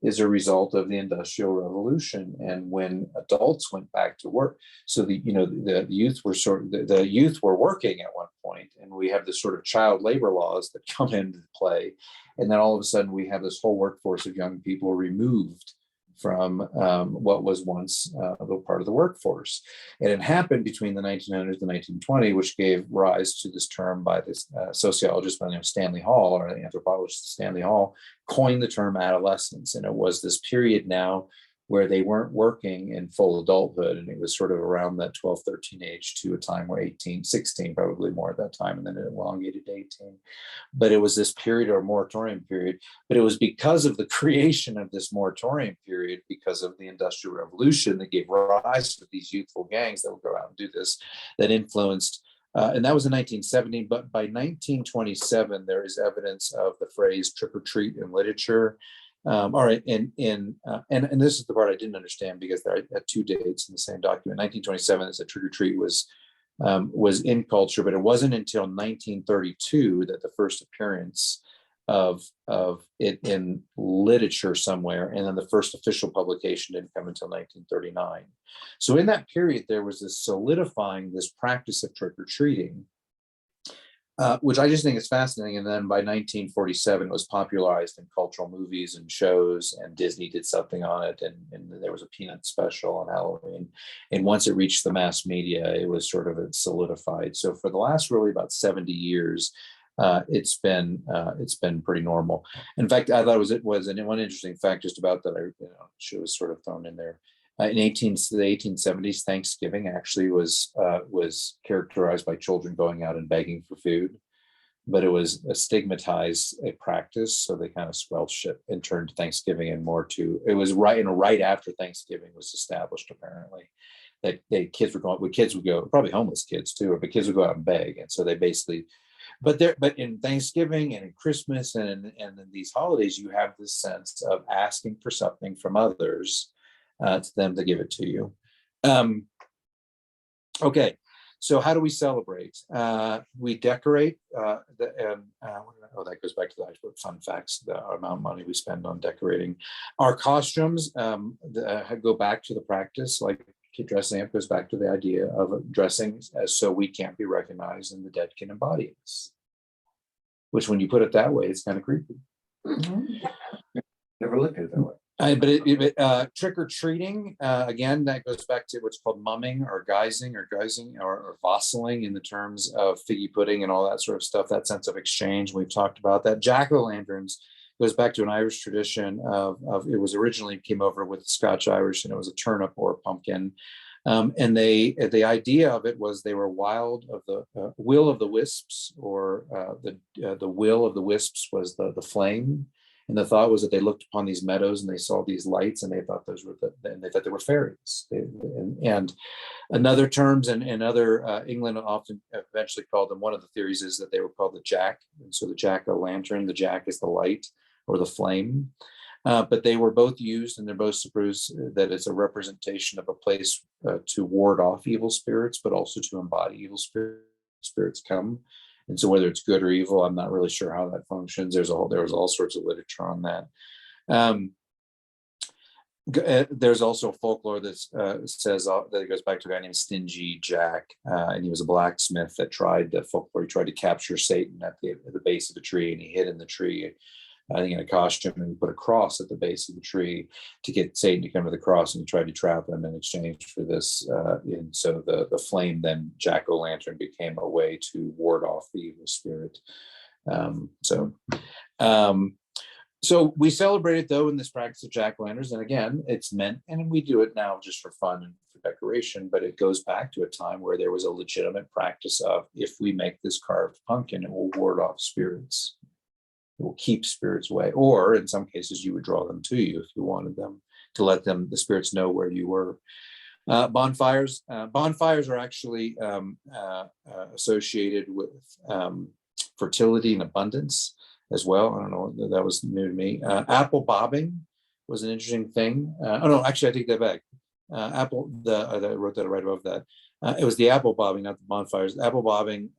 is a result of the Industrial Revolution, and when adults went back to work. So the youth were the youth were working at one point, and we have this sort of child labor laws that come into play, and then all of a sudden we have this whole workforce of young people removed from what was once a part of the workforce. And it happened between the 1900s and 1920, which gave rise to this term by this sociologist by the name of Stanley Hall, or anthropologist Stanley Hall, coined the term adolescence. And it was this period now where they weren't working in full adulthood. And it was sort of around that 12, 13 age to a time where 18, 16, probably more at that time, and then it elongated to 18. But it was this period or moratorium period. But it was because of the creation of this moratorium period, because of the Industrial Revolution that gave rise to these youthful gangs that would go out and do this, that influenced and that was in 1970, but by 1927, there is evidence of the phrase trick or treat in literature. All right, and this is the part I didn't understand, because there are two dates in the same document. 1927, it said trick or treat was in culture, but it wasn't until 1932 that the first appearance of it in literature somewhere, and then the first official publication didn't come until 1939. So in that period, there was this solidifying this practice of trick or treating. Which I just think is fascinating. And then by 1947, it was popularized in cultural movies and shows, and Disney did something on it. And there was a Peanut special on Halloween. And once it reached the mass media, it was sort of solidified. So for the last really about 70 years, it's been pretty normal. In fact, I thought it was one interesting fact just about that she was sort of thrown in there. In the 1870s, Thanksgiving actually was characterized by children going out and begging for food, but it was a stigmatized practice, so they kind of squelched it and turned Thanksgiving and more to, it was right after Thanksgiving was established, apparently, that kids would go, probably homeless kids too, but kids would go out and beg, and so they basically. But in Thanksgiving and in Christmas and in these holidays, you have this sense of asking for something from others. to them to give it to you. Okay, so how do we celebrate? We decorate. That goes back to the fun facts, the amount of money we spend on decorating. Our costumes go back to the practice, like dressing up goes back to the idea of dressing as so we can't be recognized and the dead can embody us. Which, when you put it that way, it's kind of creepy. Never looked at it that way. But trick or treating, again, that goes back to what's called mumming or guising or wassailing in the terms of figgy pudding and all that sort of stuff, that sense of exchange. We've talked about that. Jack-o'-lanterns goes back to an Irish tradition of it was originally came over with the Scotch Irish, and it was a turnip or a pumpkin. And the idea of it was they were wild of the will of the wisps, or the will of the wisps was the flame. And the thought was that they looked upon these meadows and they saw these lights, and they thought they thought they were fairies. And another terms in other England often eventually called them. One of the theories is that they were called the jack, and so the jack-o'-lantern. The jack is the light or the flame, but they were both used, and they're both supposed that it's a representation of a place to ward off evil spirits, but also to embody evil spirits come. And so whether it's good or evil, I'm not really sure how that functions. There was all sorts of literature on that. There's also folklore that says that it goes back to a guy named Stingy Jack, and he was a blacksmith that tried to capture Satan at the base of the tree, and he hid in the tree, I think in a costume, and put a cross at the base of the tree to get Satan to come to the cross, and he tried to trap him in exchange for this. And so the flame, then jack-o'-lantern, became a way to ward off the evil spirit. So we celebrate it, though, in this practice of jack-o'-lanterns. And again, it's meant, and we do it now just for fun and for decoration, but it goes back to a time where there was a legitimate practice of, if we make this carved pumpkin, it will ward off spirits. It will keep spirits away, or in some cases you would draw them to you if you wanted them, to let the spirits know where you were. Bonfires are actually associated with fertility and abundance as well. I don't know, that was new to me. Apple bobbing was an interesting thing. I take that back. I wrote that right above that. It was the apple bobbing, not the bonfires. Apple bobbing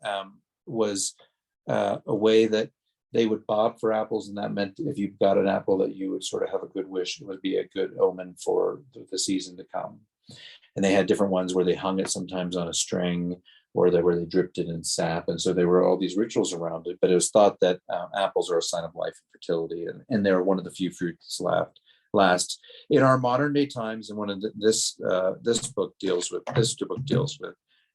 was a way that they would bob for apples, and that meant if you got an apple that you would sort of have a good wish. It would be a good omen for the season to come. And they had different ones where they hung it sometimes on a string, or where they dripped it in sap. And so there were all these rituals around it, but it was thought that apples are a sign of life and fertility, and they're one of the few fruits last. In our modern day times, and one of this book deals with,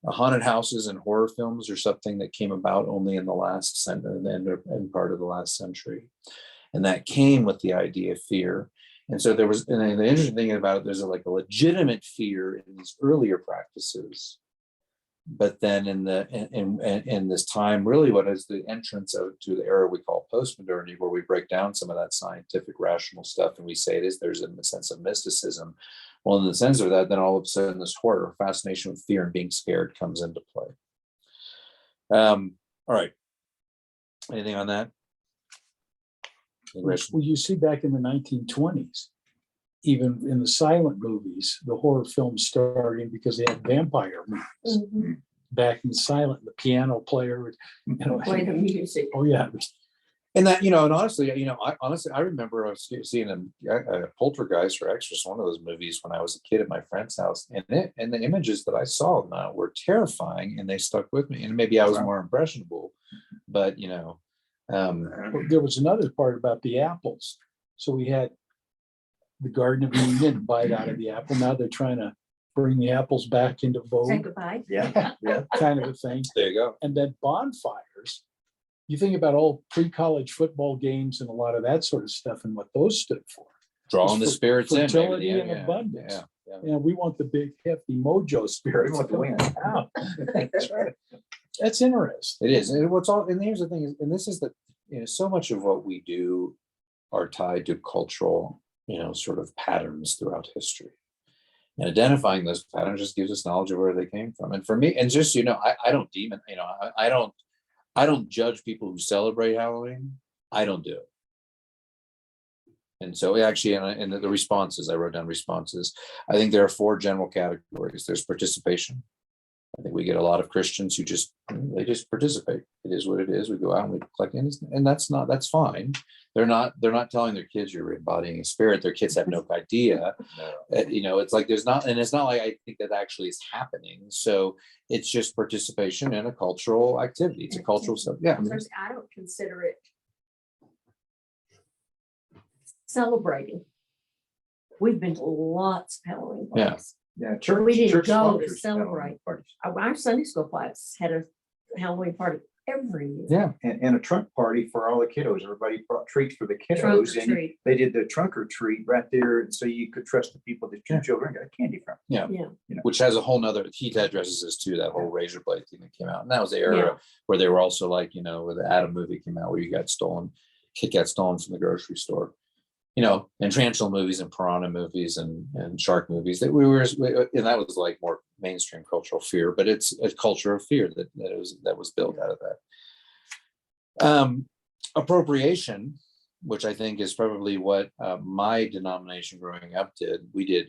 haunted houses and horror films are something that came about only in the last and part of the last century. And that came with the idea of fear. And so there was, and the interesting thing about it, there's a legitimate fear in these earlier practices. But then in this time, really what is the entrance to the era we call postmodernity, where we break down some of that scientific rational stuff and we say there's a sense of mysticism. Well, in the sense of that, then all of a sudden this horror, fascination with fear and being scared comes into play. All right. Anything on that? Well, you see back in the 1920s, even in the silent movies, the horror films starting because they had vampire movies. Back in silent, the piano player would, Play the music. oh yeah. And that, and honestly, I remember I was seeing a Poltergeist or Exorcist, one of those movies when I was a kid at my friend's house, and the images that I saw now were terrifying, and they stuck with me. And maybe I was more impressionable, but There was another part about the apples. So we had the Garden of Eden, bite out of the apple. Now they're trying to bring the apples back into Say vogue, goodbye. Yeah, yeah. kind of a thing. there you go. And then bonfires. You think about all pre-college football games and a lot of that sort of stuff, and what those stood for. Drawing the spirits in. Fertility maybe, and abundance. Yeah. Yeah, we want the big hefty mojo spirits. We want to win. Out. That's right. That's interesting. It is. And here's the thing is, and this is so much of what we do are tied to cultural, sort of patterns throughout history. And identifying those patterns just gives us knowledge of where they came from. And for me, and just, I don't demon, I don't judge people who celebrate Halloween. I don't do it. And so actually, in the responses, I wrote down responses. I think there are 4 general categories. There's participation. I think we get a lot of Christians who they just participate. It is what it is. We go out and we collect, and that's fine. They're not telling their kids you're embodying a spirit. Their kids have no idea. It's like it's not like I think that actually is happening. So it's just participation in a cultural activity. It's a cultural stuff. Yeah. I don't consider it celebrating. We've been to lots of Halloween Yeah. parties. Yeah, But church. we didn't church go to sponsors celebrate. parties. Our Sunday school class had a Halloween party every year. Yeah. And a trunk party for all the kiddos. Everybody brought treats for the Trunk kiddos. or And treat. they did the trunk or treat right there. So you could trust the people that your children got candy from. Yeah. Yeah. Which has a whole nother, Heath addresses this too, that whole razor blade thing that came out. And that was the era Yeah. where they were also like, where the Adam movie came out, where you got Kit Kat stolen from the grocery store. And tarantula movies and piranha movies and shark movies and that was like more mainstream cultural fear, but it's a culture of fear that was built out of that. Appropriation, which I think is probably what my denomination growing up did. We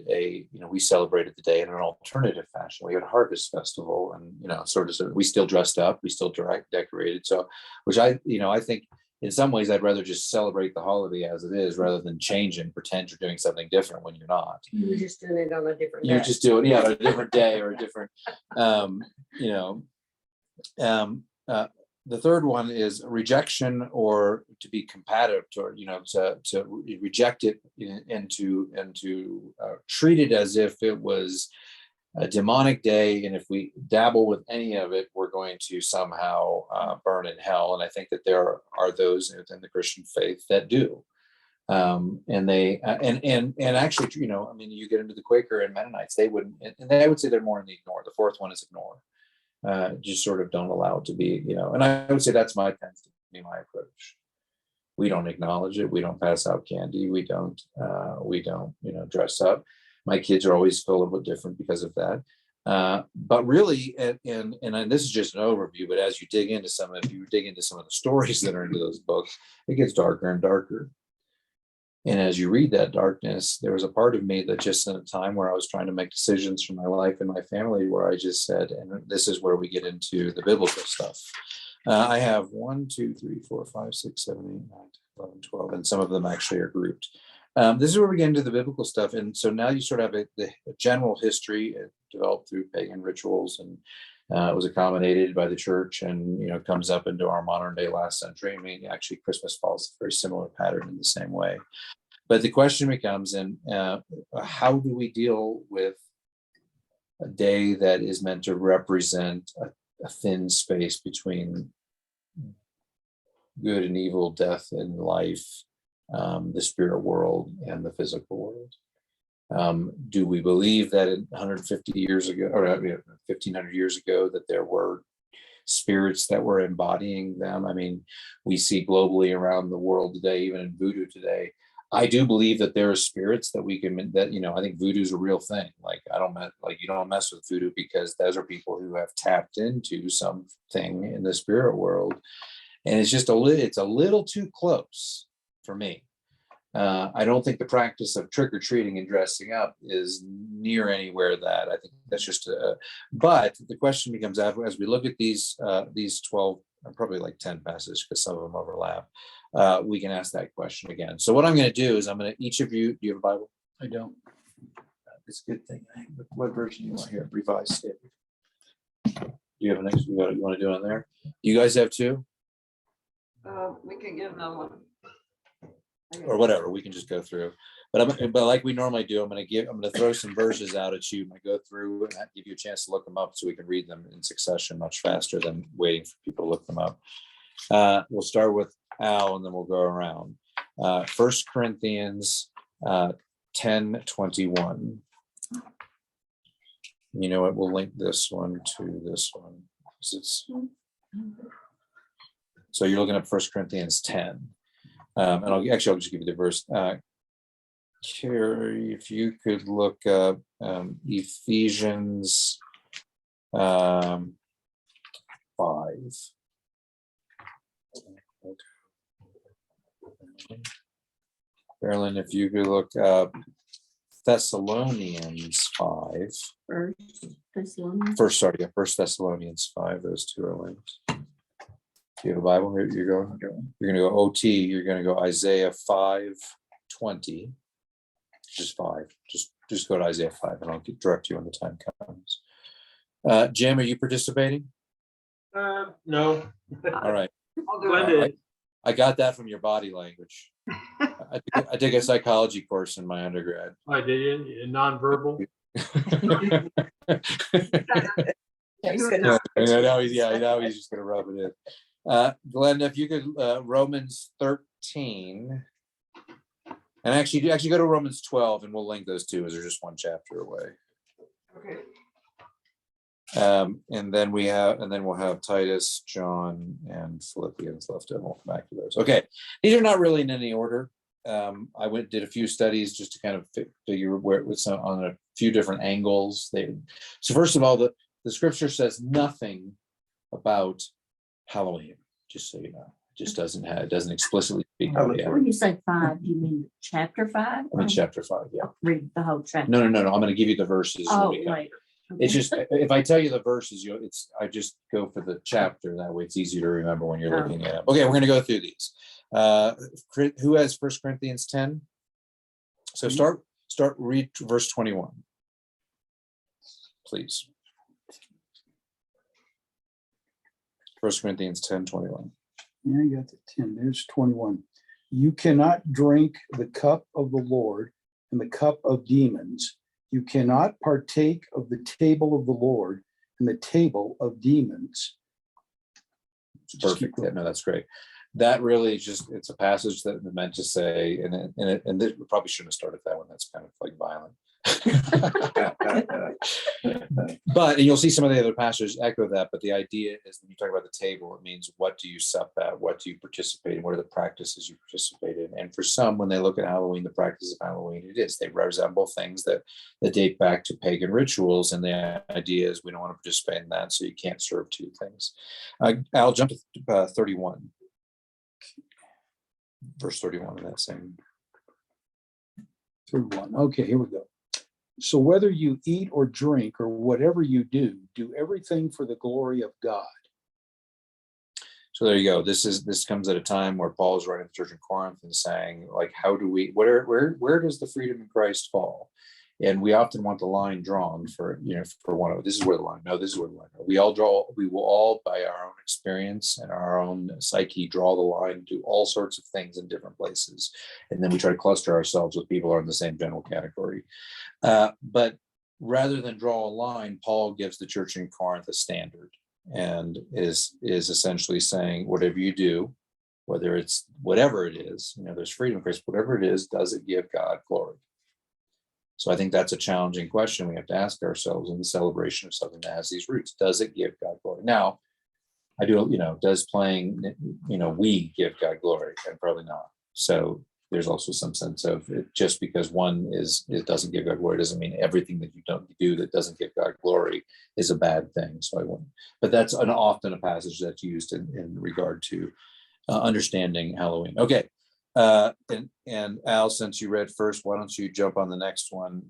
celebrated the day in an alternative fashion. We had a harvest festival and, sort of, we still dressed up, we still decorated. So, which I think, in some ways, I'd rather just celebrate the holiday as it is rather than change and pretend you're doing something different when you're not. You were just doing it on a different day. You're just doing, a different day or a different, the third one is rejection, or to be combative, or to reject it and to treat it as if it was a demonic day, and if we dabble with any of it, we're going to somehow burn in hell. And I think that there are those within the Christian faith that do, and they and actually, you get into the Quaker and Mennonites, they wouldn't, and I would say they're more in the ignore. The fourth one is ignore. Just sort of don't allow it to be, and I would say tends to be my approach. We don't acknowledge it. We don't pass out candy. We don't, dress up. My kids are always feel a little bit different because of that. But really, and this is just an overview, but as you dig into some of the stories that are into those books, it gets darker and darker. And as you read that darkness, there was a part of me that just in a time where I was trying to make decisions for my life and my family, where I just said, and this is where we get into the biblical stuff. I have 1, 2, 3, 4, 5, 6, 7, 8, 9, 10, 11, 12, and some of them actually are grouped. This is where we get into the biblical stuff. And so now you sort of have a general history developed through pagan rituals, and it was accommodated by the church, and, comes up into our modern day last century. I mean, actually, Christmas follows a very similar pattern in the same way. But the question becomes, how do we deal with a day that is meant to represent a thin space between good and evil, death and life, the spirit world and the physical world? Do we believe that 150 years ago, or 1500 years ago, that there were spirits that were embodying them? I mean, we see globally around the world today, even in voodoo today, I do believe that there are spirits that we can, I think voodoo is a real thing. Like, you don't mess with voodoo, because those are people who have tapped into something in the spirit world. And it's just it's a little too close for me. I don't think the practice of trick-or-treating and dressing up is near anywhere that I think that's just but the question becomes, as we look at these 12, probably like 10 passages, because some of them overlap, we can ask that question again. So what I'm going to do is each of you, do you have a Bible? I don't. It's a good thing. What version do you want here? Revised Standard. Do you have you want to do it on there? You guys have two? We can get another one. Or whatever, we can just go through. But like we normally do, I'm going to throw some verses out at you. I'm going to go through and give you a chance to look them up so we can read them in succession much faster than waiting for people to look them up. We'll start with Al, and then we'll go around. 1 Corinthians 10:21. You know what? We'll link this one to this one. So you're looking at 1 Corinthians 10. And I'll just give you the verse. Carrie, if you could look up Ephesians 5. Carolyn, if you could look up Thessalonians 5. First Thessalonians 5, those two are linked. Do you have a Bible? You're gonna go OT, you're gonna go Isaiah 5:20, just 5. Just go to Isaiah 5 and I'll direct you when the time comes. Jim, are you participating? No. All right. I'll do Glenda, it. I got that from your body language. I took a psychology course in my undergrad. I did you nonverbal. Now he's just gonna rub it in. Glenda, if you could, Romans 13. And actually go to Romans 12 and we'll link those two as they're just one chapter away. Okay. And then we'll have Titus, John, and Philippians left, and we'll come back to those. Okay, these are not really in any order. I did a few studies just to kind of figure where it was on a few different angles. So first of all, the scripture says nothing about Halloween, just so you know. It just doesn't explicitly speak about it. When you say 5, do you mean chapter 5? I mean, chapter 5, yeah. Read the whole chapter. No. I'm going to give you the verses. Oh, when we come. later. It's just, if I tell you the verses, I just go for the chapter. That way it's easier to remember when you're looking at it. Okay, we're going to go through these. Who has 1 Corinthians 10? So read verse 21, please. 1 Corinthians 10:21. Yeah, I got the 10. There's 21. You cannot drink the cup of the Lord and the cup of demons. You cannot partake of the table of the Lord and the table of demons. Perfect. Yeah, no, that's great. That really it's a passage that meant to say, and this, we probably shouldn't have started that one. That's kind of like violent. But you'll see some of the other passages echo that. But the idea is when you talk about the table, it means what do you sup at? What do you participate in? What are the practices you participate in? And for some, when they look at Halloween, the practice of Halloween, they resemble things that date back to pagan rituals. And the idea is we don't want to participate in that, so you can't serve two things. I'll jump to 31. Verse 31 in that same. 31. Okay, here we go. So whether you eat or drink or whatever you do everything for the glory of God. So there you go. This comes at a time where Paul is writing to the church in Corinth and saying, like, how do we, where does the freedom in Christ fall? And we often want the line drawn for one of, this is where the line, no, this is where the line. We will all by our own experience and our own psyche draw the line, do all sorts of things in different places. And then we try to cluster ourselves with people who are in the same general category. But rather than draw a line, Paul gives the church in Corinth a standard and is essentially saying, whatever you do, whether it's whatever it is, there's freedom in Christ, whatever it is, does it give God glory? So I think that's a challenging question we have to ask ourselves in the celebration of something that has these roots. Does it give God glory? Now, I do, does playing, we give God glory? And probably not. So there's also some sense of it, just because it doesn't give God glory doesn't mean everything that you don't do that doesn't give God glory is a bad thing. So I wouldn't. But that's often a passage that's used in regard to understanding Halloween. Okay. And Al, since you read first, why don't you jump on the next one?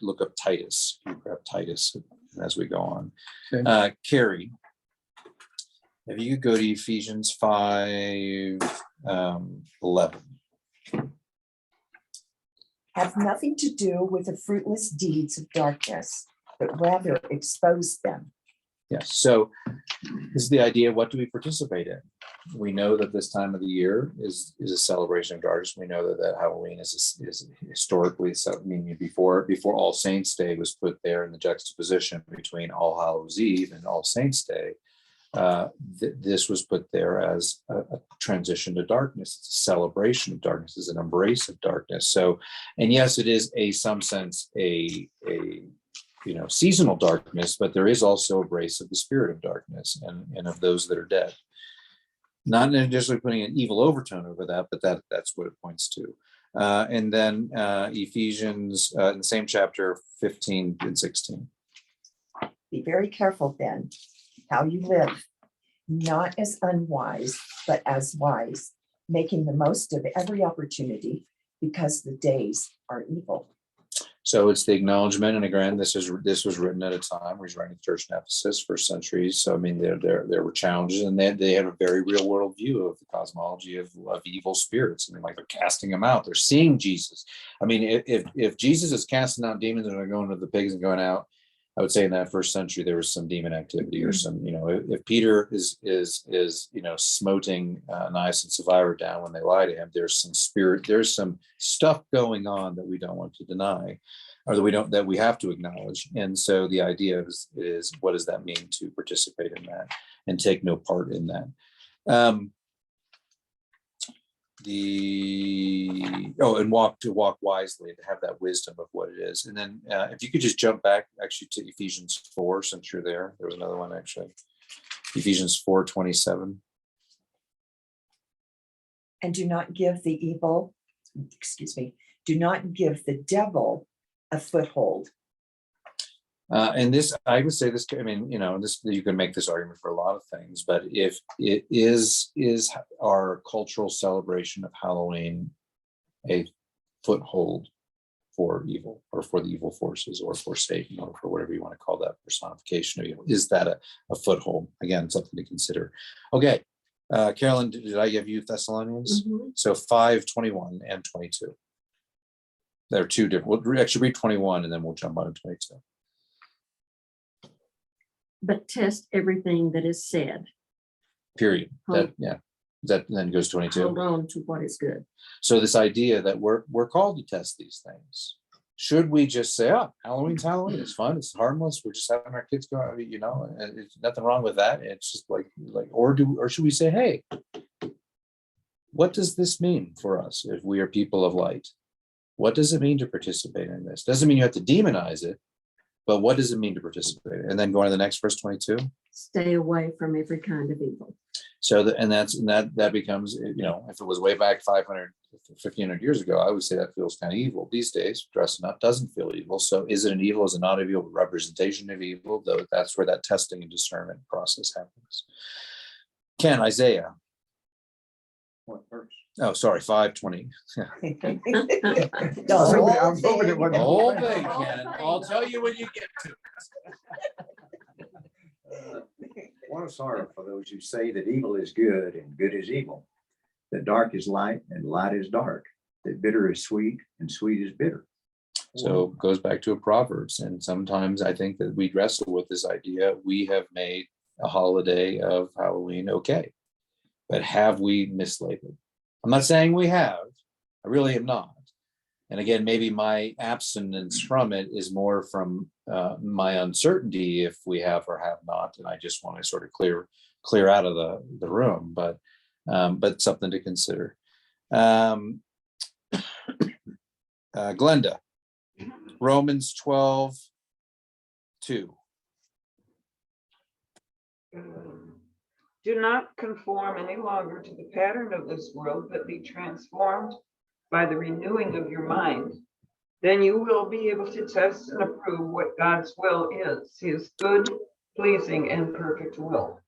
Look up Titus. You grab Titus as we go on. Okay. Carrie, if you could go to Ephesians 5:11. Have nothing to do with the fruitless deeds of darkness, but rather expose them. Yes. So this is the idea. What do we participate in? We know that this time of the year is a celebration of darkness. We know that Halloween is historically, so meaning before All Saints Day was put there in the juxtaposition between All Hallows Eve and All Saints Day. This was put there as a transition to darkness. It's a celebration of darkness. It's an embrace of darkness. So, and yes, it is some sense a seasonal darkness, but there is also a embrace of the spirit of darkness and of those that are dead. Not necessarily putting an evil overtone over that, but that's what it points to. And then Ephesians in the same chapter 15 and 16. Be very careful then how you live, not as unwise, but as wise, making the most of every opportunity, because the days are evil. So it's the acknowledgement, and again, this was written at a time where he's writing the church in Ephesus, first century. So I mean, there were challenges, and they had a very real world view of the cosmology of evil spirits. I mean, like they're casting them out, they're seeing Jesus. I mean, if Jesus is casting out demons and are going to the pigs and going out, I would say in that first century there was some demon activity or some, if Peter is smoting Ananias and Sapphira down when they lie to him, there's some stuff going on that we don't want to deny, or that we have to acknowledge. And so the idea is what does that mean to participate in that and take no part in that? And walk wisely, to have that wisdom of what it is. And then if you could just jump back actually to Ephesians 4, since you're there was another one actually, Ephesians 4:27. And do not give the devil a foothold. And this, I would say this, I mean, this, you can make this argument for a lot of things, but if it is our cultural celebration of Halloween a foothold for evil, or for the evil forces, or for Satan, or for whatever you want to call that personification of evil, is that a foothold? Again, something to consider. Okay, Carolyn, did I give you Thessalonians? Mhm. So 5:21 and 22. They're two different. We'll actually read 21 and then we'll jump on to 22. But test everything that is said. Period. Hold- That then goes 22. Hold on to what is good. So this idea that we're called to test these things. Should we just say, "Oh, Halloween's Halloween. It's fun. It's harmless. We're just having our kids go out. And it's nothing wrong with that. It's just like, or should we say, hey, what does this mean for us if we are people of light? What does it mean to participate in this? Doesn't mean you have to demonize it, but what does it mean to participate? And then going to the next verse 22. Stay away from every kind of evil. So that becomes, if it was way back 500, 1500 years ago, I would say that feels kind of evil. These days, dressing up doesn't feel evil. So is it an evil? Is it not an evil? Representation of evil? Though that's where that testing and discernment process happens. Ken, Isaiah. What verse? Oh, sorry, 5:20. The I was hoping it whole wasn't- The whole thing, The whole Ken. thing. I'll tell you when you get to it. What a sorrow for those who say that evil is good and good is evil, that dark is light and light is dark, that bitter is sweet and sweet is bitter. So it goes back to a Proverbs. And sometimes I think that we wrestle with this idea. We have made a holiday of Halloween okay, but have we mislabeled? I'm not saying we have. I really am not. And again, maybe my abstinence from it is more from my uncertainty if we have or have not, and I just want to sort of clear out of the room. But something to consider. Glenda, Romans 12:2. Do not conform any longer to the pattern of this world, but be transformed by the renewing of your mind. Then you will be able to test and approve what God's will is, his good, pleasing, and perfect will.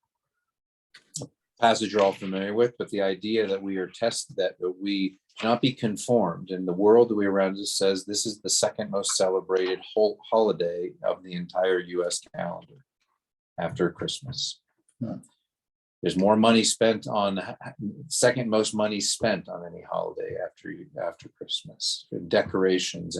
Passage you're all familiar with, but the idea that we are tested, that we cannot be conformed. And the world that we around us says this is the second most celebrated whole holiday of the entire US calendar after Christmas. There's more money spent on, second most money spent on any holiday after Christmas, decorations,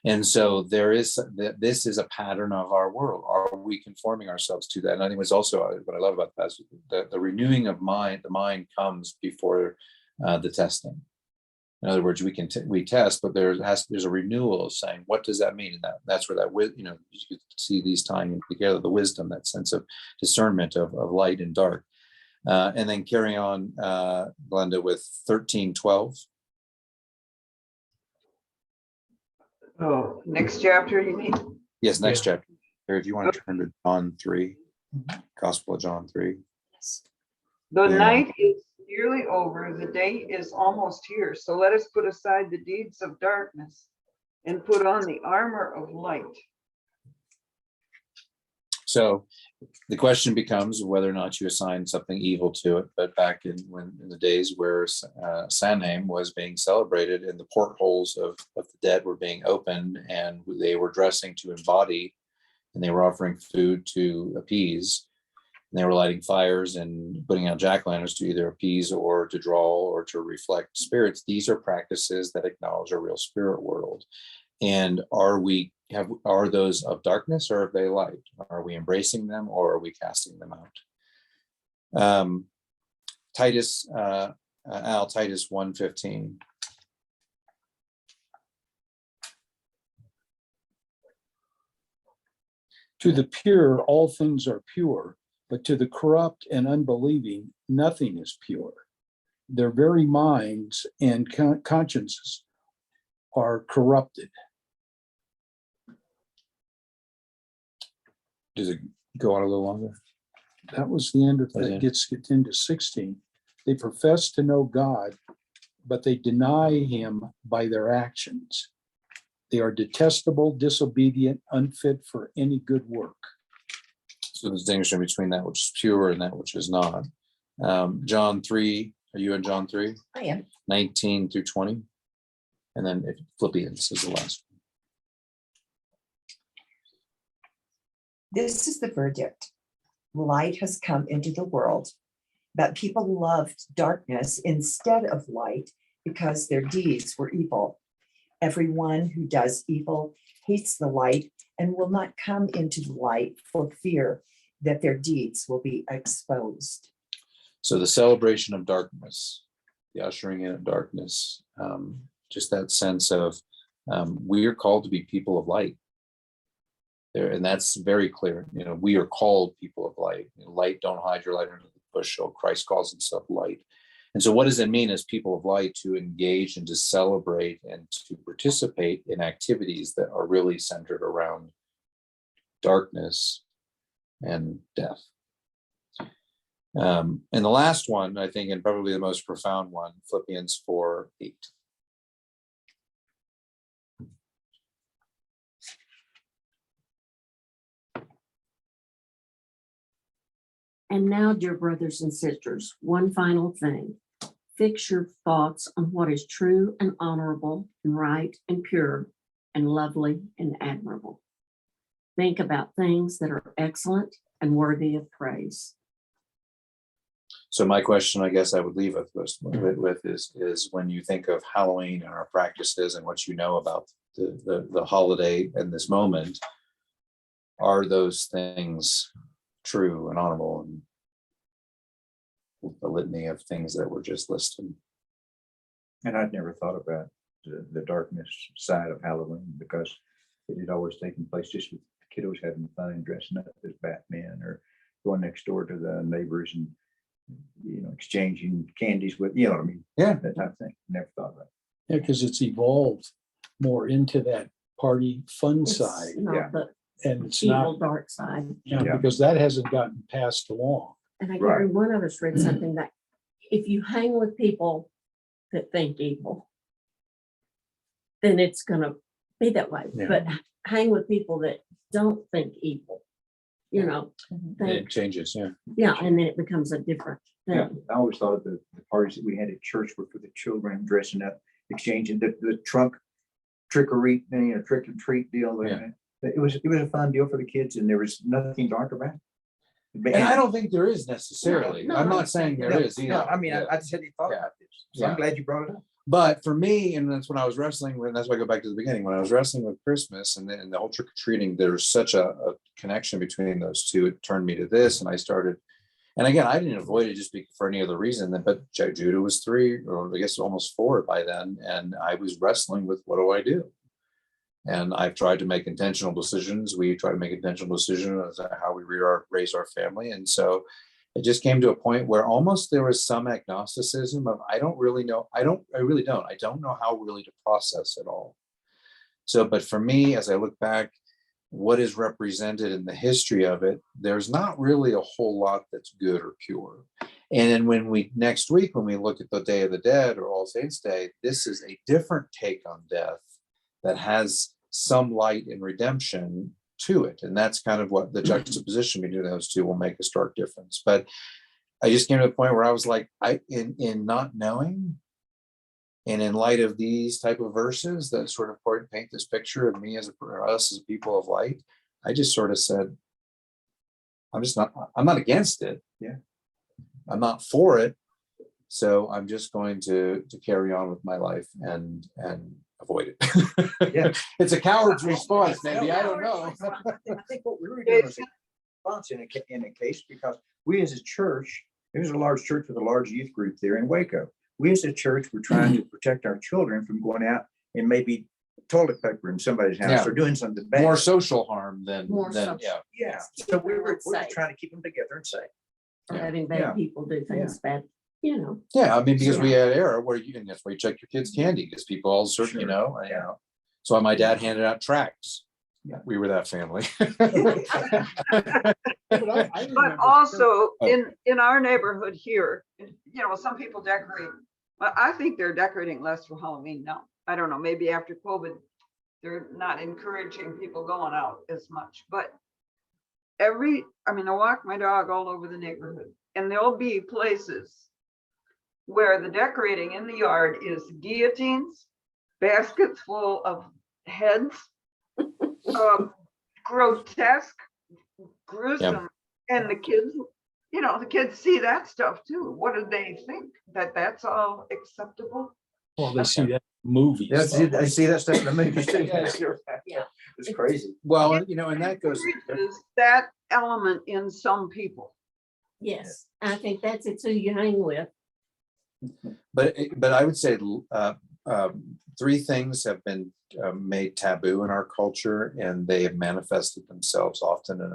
and so there is this is a pattern of our world. Are we conforming ourselves to that? And I think it's also what I love about the passage, the renewing of mind. The mind comes before the testing. In other words, we test, but there's a renewal of saying, what does that mean? And that's where that you see these tying together, the wisdom, that sense of discernment of light and dark. And then carry on, Glenda, with 13:12. Oh, next chapter, you mean? Yes, next chapter. If you want to turn to John 3, Gospel of John 3. The Yeah. night is nearly over, the day is almost here. So let us put aside the deeds of darkness and put on the armor of light. So the question becomes whether or not you assign something evil to it. But back in the days where Samhain was being celebrated and the portholes of the dead were being opened and they were dressing to embody, and they were offering food to appease, and they were lighting fires and putting out jack-o'-lanterns to either appease or to draw or to reflect spirits. These are practices that acknowledge a real spirit world. And are those of darkness or are they light? Are we embracing them or are we casting them out? Titus 1:15. To the pure, all things are pure, but to the corrupt and unbelieving, nothing is pure. Their very minds and consciences are corrupted. Does it go on a little longer? That was the end of Okay. that. Gets into 16. They profess to know God, but they deny him by their actions. They are detestable, disobedient, unfit for any good work. So the distinction between that which is pure and that which is not. John 3, are you in John 3? I am. 19 through 20. And then Philippians is the last one. This is the verdict. Light has come into the world, but people loved darkness instead of light because their deeds were evil. Everyone who does evil hates the light and will not come into the light for fear that their deeds will be exposed. So the celebration of darkness, the ushering in of darkness, just that sense of we are called to be people of light. There, and that's very clear. We are called people of light. Light, don't hide your light under the bushel. Christ calls himself light. And so what does it mean as people of light to engage and to celebrate and to participate in activities that are really centered around darkness and death? And the last one, I think, and probably the most profound one, Philippians 4:8. And now, dear brothers and sisters, one final thing. Fix your thoughts on what is true and honorable and right and pure and lovely and admirable. Think about things that are excellent and worthy of praise. So my question, I guess I would leave with is when you think of Halloween and our practices and what you know about the holiday and this moment, are those things true and honorable, and the litany of things that were just listed? And I'd never thought about the darkness side of Halloween because it had always taken place just with kiddos having fun and dressing up as Batman or going next door to the neighbors and exchanging candies with, what I mean? Yeah. That type of thing. Never thought about it. Yeah, because it's evolved more into that party fun It's side. not Yeah. the And it's evil not, dark side. Yeah. because that hasn't gotten passed along. And I think Right. one of us read something that if you hang with people that think evil, then it's going to be that way. Yeah. But hang with people that don't think evil, And think, it changes, yeah. and then it becomes a different Yeah, thing. I always thought the parties that we had at church were for the children dressing up, exchanging the trunk trickery, trick and treat deal. Yeah. It was a fun deal for the kids, and there was nothing dark about it. But- And I don't think there is necessarily. No, I'm no, not saying there No, is either. no, I mean, Yeah. I just hadn't thought Yeah. about this, so Yeah. I'm glad you brought it up. But for me, and that's when I was wrestling with, that's why I go back to the beginning, when I was wrestling with Christmas and then the whole trick or treating, there was such a connection between those two. It turned me to this, and I started. And again, I didn't avoid it just for any other reason. But Judah was 3, or I guess almost 4 by then, and I was wrestling with what do I do? And I've tried to make intentional decisions. We try to make intentional decisions as to how we raise our family, and so it just came to a point where almost there was some agnosticism of I don't really know. I really don't. I don't know how really to process it all. So, but for me, as I look back, what is represented in the history of it, there's not really a whole lot that's good or pure. And then next week, when we look at the Day of the Dead or All Saints Day, this is a different take on death that has some light and redemption, to it. And that's kind of what the juxtaposition between those two will make a stark difference. But I just came to a point where I was like, in not knowing, and in light of these type of verses that sort of paint this picture of me as us as people of light, I just sort of said, I'm not against it. Yeah. I'm not for it. So I'm just going to carry on with my life and avoid it. Yeah. It's a coward's response, maybe. I don't know. I think what we were doing was a response in a case, because we as a church, it was a large church with a large youth group there in Waco. We as a church were trying to protect our children from going out and maybe toilet paper in somebody's house Yeah. or doing something bad. More social harm than social. yeah. Yeah. So we were Safe. trying to keep them together and safe. Or Yeah. having bad Yeah. people do things bad, you know. Yeah, I mean, because Yeah. we had era where and that's why you check your kids' candy, because people all certain, Sure. you know. So my dad handed out tracts. Yeah. We were that family. But also Oh. in our neighborhood here, you know, some people decorate. But I think they're decorating less for Halloween now. I don't know, maybe after COVID, they're not encouraging people going out as much, but I walk my dog all over the neighborhood, and there'll be places where the decorating in the yard is guillotines, baskets full of heads, grotesque, gruesome, and the kids see that stuff too. What do they think? That's all acceptable? Well, they see that in movies. Yeah, I see that stuff in the movies too. Yeah. It's crazy. Well, and that goes. Encourages that element in some people. Yes, I think that's it's who you hang with. But I would say three things have been made taboo in our culture, and they have manifested themselves often in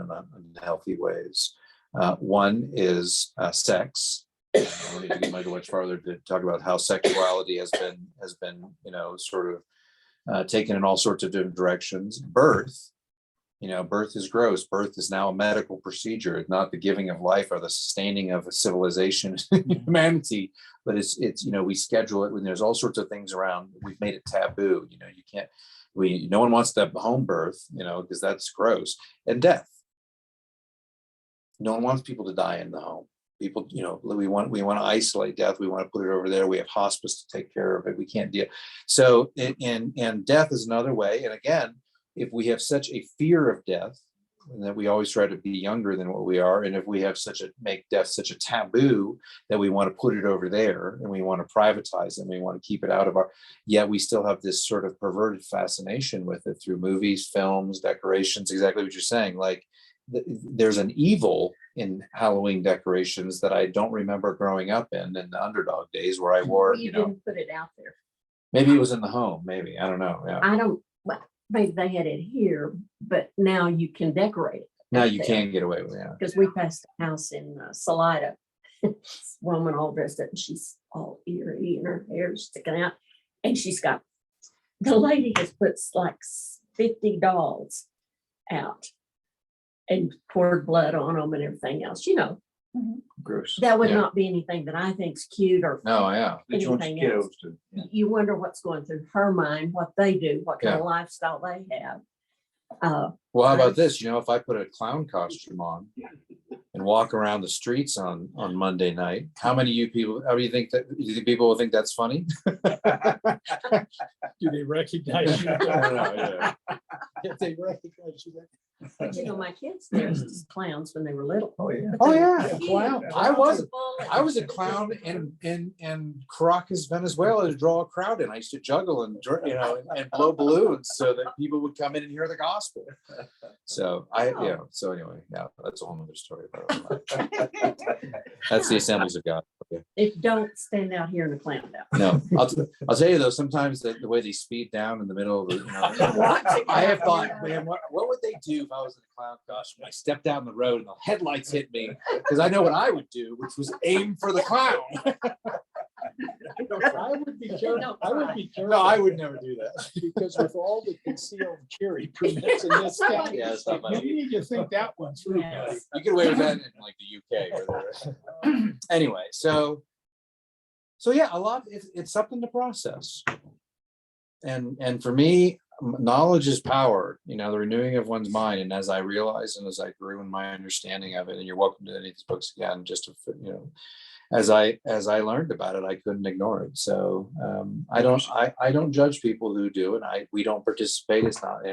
unhealthy ways. One is sex. I don't need to go much farther to talk about how sexuality has been sort of taken in all sorts of different directions. Birth. Birth is gross. Birth is now a medical procedure. It's not the giving of life or the sustaining of a civilization, humanity, but it's we schedule it when there's all sorts of things around. We've made it taboo. You can't. No one wants to have home birth. Because that's gross. And death. No one wants people to die in the home. People, we want to isolate death. We want to put it over there. We have hospice to take care of it. We can't deal. So and death is another way. And again, if we have such a fear of death, and that we always try to be younger than what we are, and if we have make death such a taboo that we want to put it over there and we want to privatize it and we want to keep it out of yet we still have this sort of perverted fascination with it through movies, films, decorations, exactly what you're saying. Like there's an evil in Halloween decorations that I don't remember growing up in the underdog days where I wore, You didn't put it out there. maybe it was in the home, maybe, I don't know. Yeah. I don't, well, maybe they had it here, but now you can decorate it. Now you can get away with it. Yeah. Because we passed a house in Salida. This woman all dressed up and she's all eerie and her hair's sticking out. And the lady has put like 50 dolls out and poured blood on them and everything else. Gross. That would Yeah. not be anything that I think's cute or No, yeah. Which one's anything else. kiddos to? You wonder what's going through her mind, what they do, what kind of lifestyle they have. Well, how about this? If I put a clown costume on and walk around the streets on Monday night, how do you think people will think that's funny? Do they recognize you? I don't know, yeah. If they recognize you. But my kids dressed as clowns when they were little. Oh, yeah. Oh, yeah. Cute. Clown. I was Full I was a clown in Caracas, Venezuela, to draw a crowd in. I used to juggle and blow balloons so that people would come in and hear the gospel. So So anyway, that's a whole nother story. That's the Assemblies of God. Okay. If don't stand out here in a clown outfit. No, I'll tell you though. Sometimes the way they speed down in the middle of the, I have thought, man, what would they do if I was in a clown costume? I stepped down the road and the headlights hit me because I know what I would do, which was aim for the clown. I would be careful. I would be careful. No, I would never do that. Because with all the concealed carry permits in this county, Yeah, it's not my- you need to think that one through. Yes. You get away with that in like the UK. Where they're- anyway, so yeah, a lot. It's something to process. And for me, knowledge is power, the renewing of one's mind. And as I realized, and as I grew in my understanding of it, and you're welcome to any of these books again, just to, as I learned about it, I couldn't ignore it. So I don't judge people who do, and we don't participate. It's not,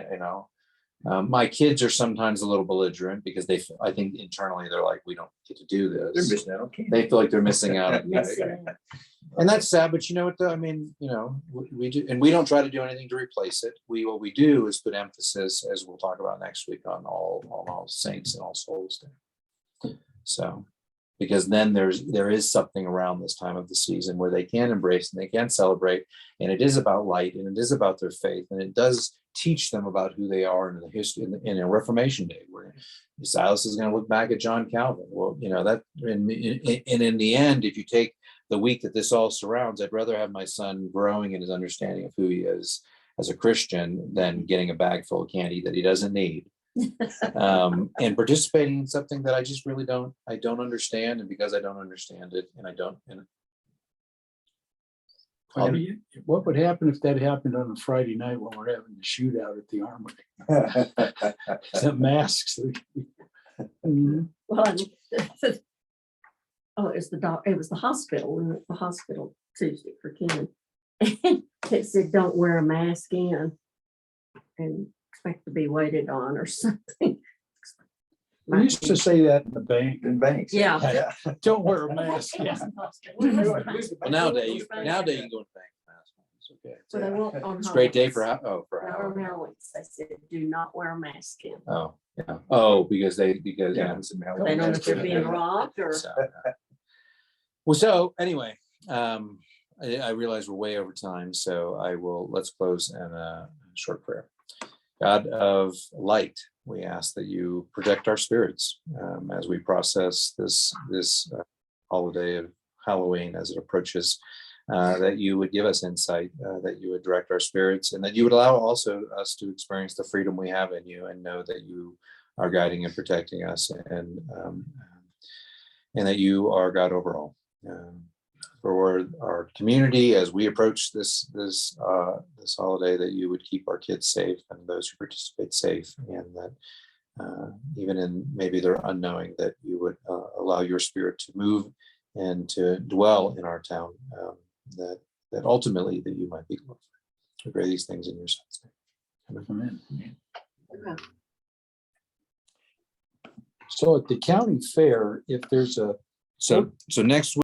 my kids are sometimes a little belligerent because I think internally they're like, we don't get to do They're this. missing out on candy. They feel like they're missing out. Missing out. And that's sad, but you know what, though? I mean, we do, and we don't try to do anything to replace it. What we do is put emphasis, as we'll talk about next week, on all saints and all souls day. So, because then there is something around this time of the season where they can embrace and they can celebrate, and it is about light and it is about their faith, and it does teach them about who they are in the history in a Reformation Day where Silas is going to look back at John Calvin. Well, that and in the end, if you take the week that this all surrounds, I'd rather have my son growing in his understanding of who he is as a Christian than getting a bag full of candy that he doesn't need. And participating in something that I just really don't understand, and because I don't understand it, and I don't, What would happen if that happened on a Friday night when we're having the shootout at the Armory? The masks. Well, oh, it was the hospital, we went to the hospital Tuesday for Ken. And it said, don't wear a mask in and expect to be waited on or something. We used to say that in the bank. In banks. Yeah. Don't wear a mask. It wasn't hospital. It was the hospital. well, nowadays you It was can bank. go to bank mask. It's okay. So they won't on It's a great day for Halloween. for Not on Halloween. They said, do not wear a mask in. Oh, yeah. Because Yeah. They don't know if they're being robbed or. So anyway, I realize we're way over time, so let's close in a short prayer. God of light, we ask that you protect our spirits as we process this holiday of Halloween as it approaches, that you would give us insight, that you would direct our spirits, and that you would allow also us to experience the freedom we have in you and know that you are guiding and protecting us, and that you are God over all. For our community, as we approach this holiday, that you would keep our kids safe and those who participate safe, and that even in maybe their unknowing, that you would allow your spirit to move and to dwell in our town, that ultimately that you might be glorified. We pray these things in your son's name. Amen. Okay. So at the county fair, if there's a So next week.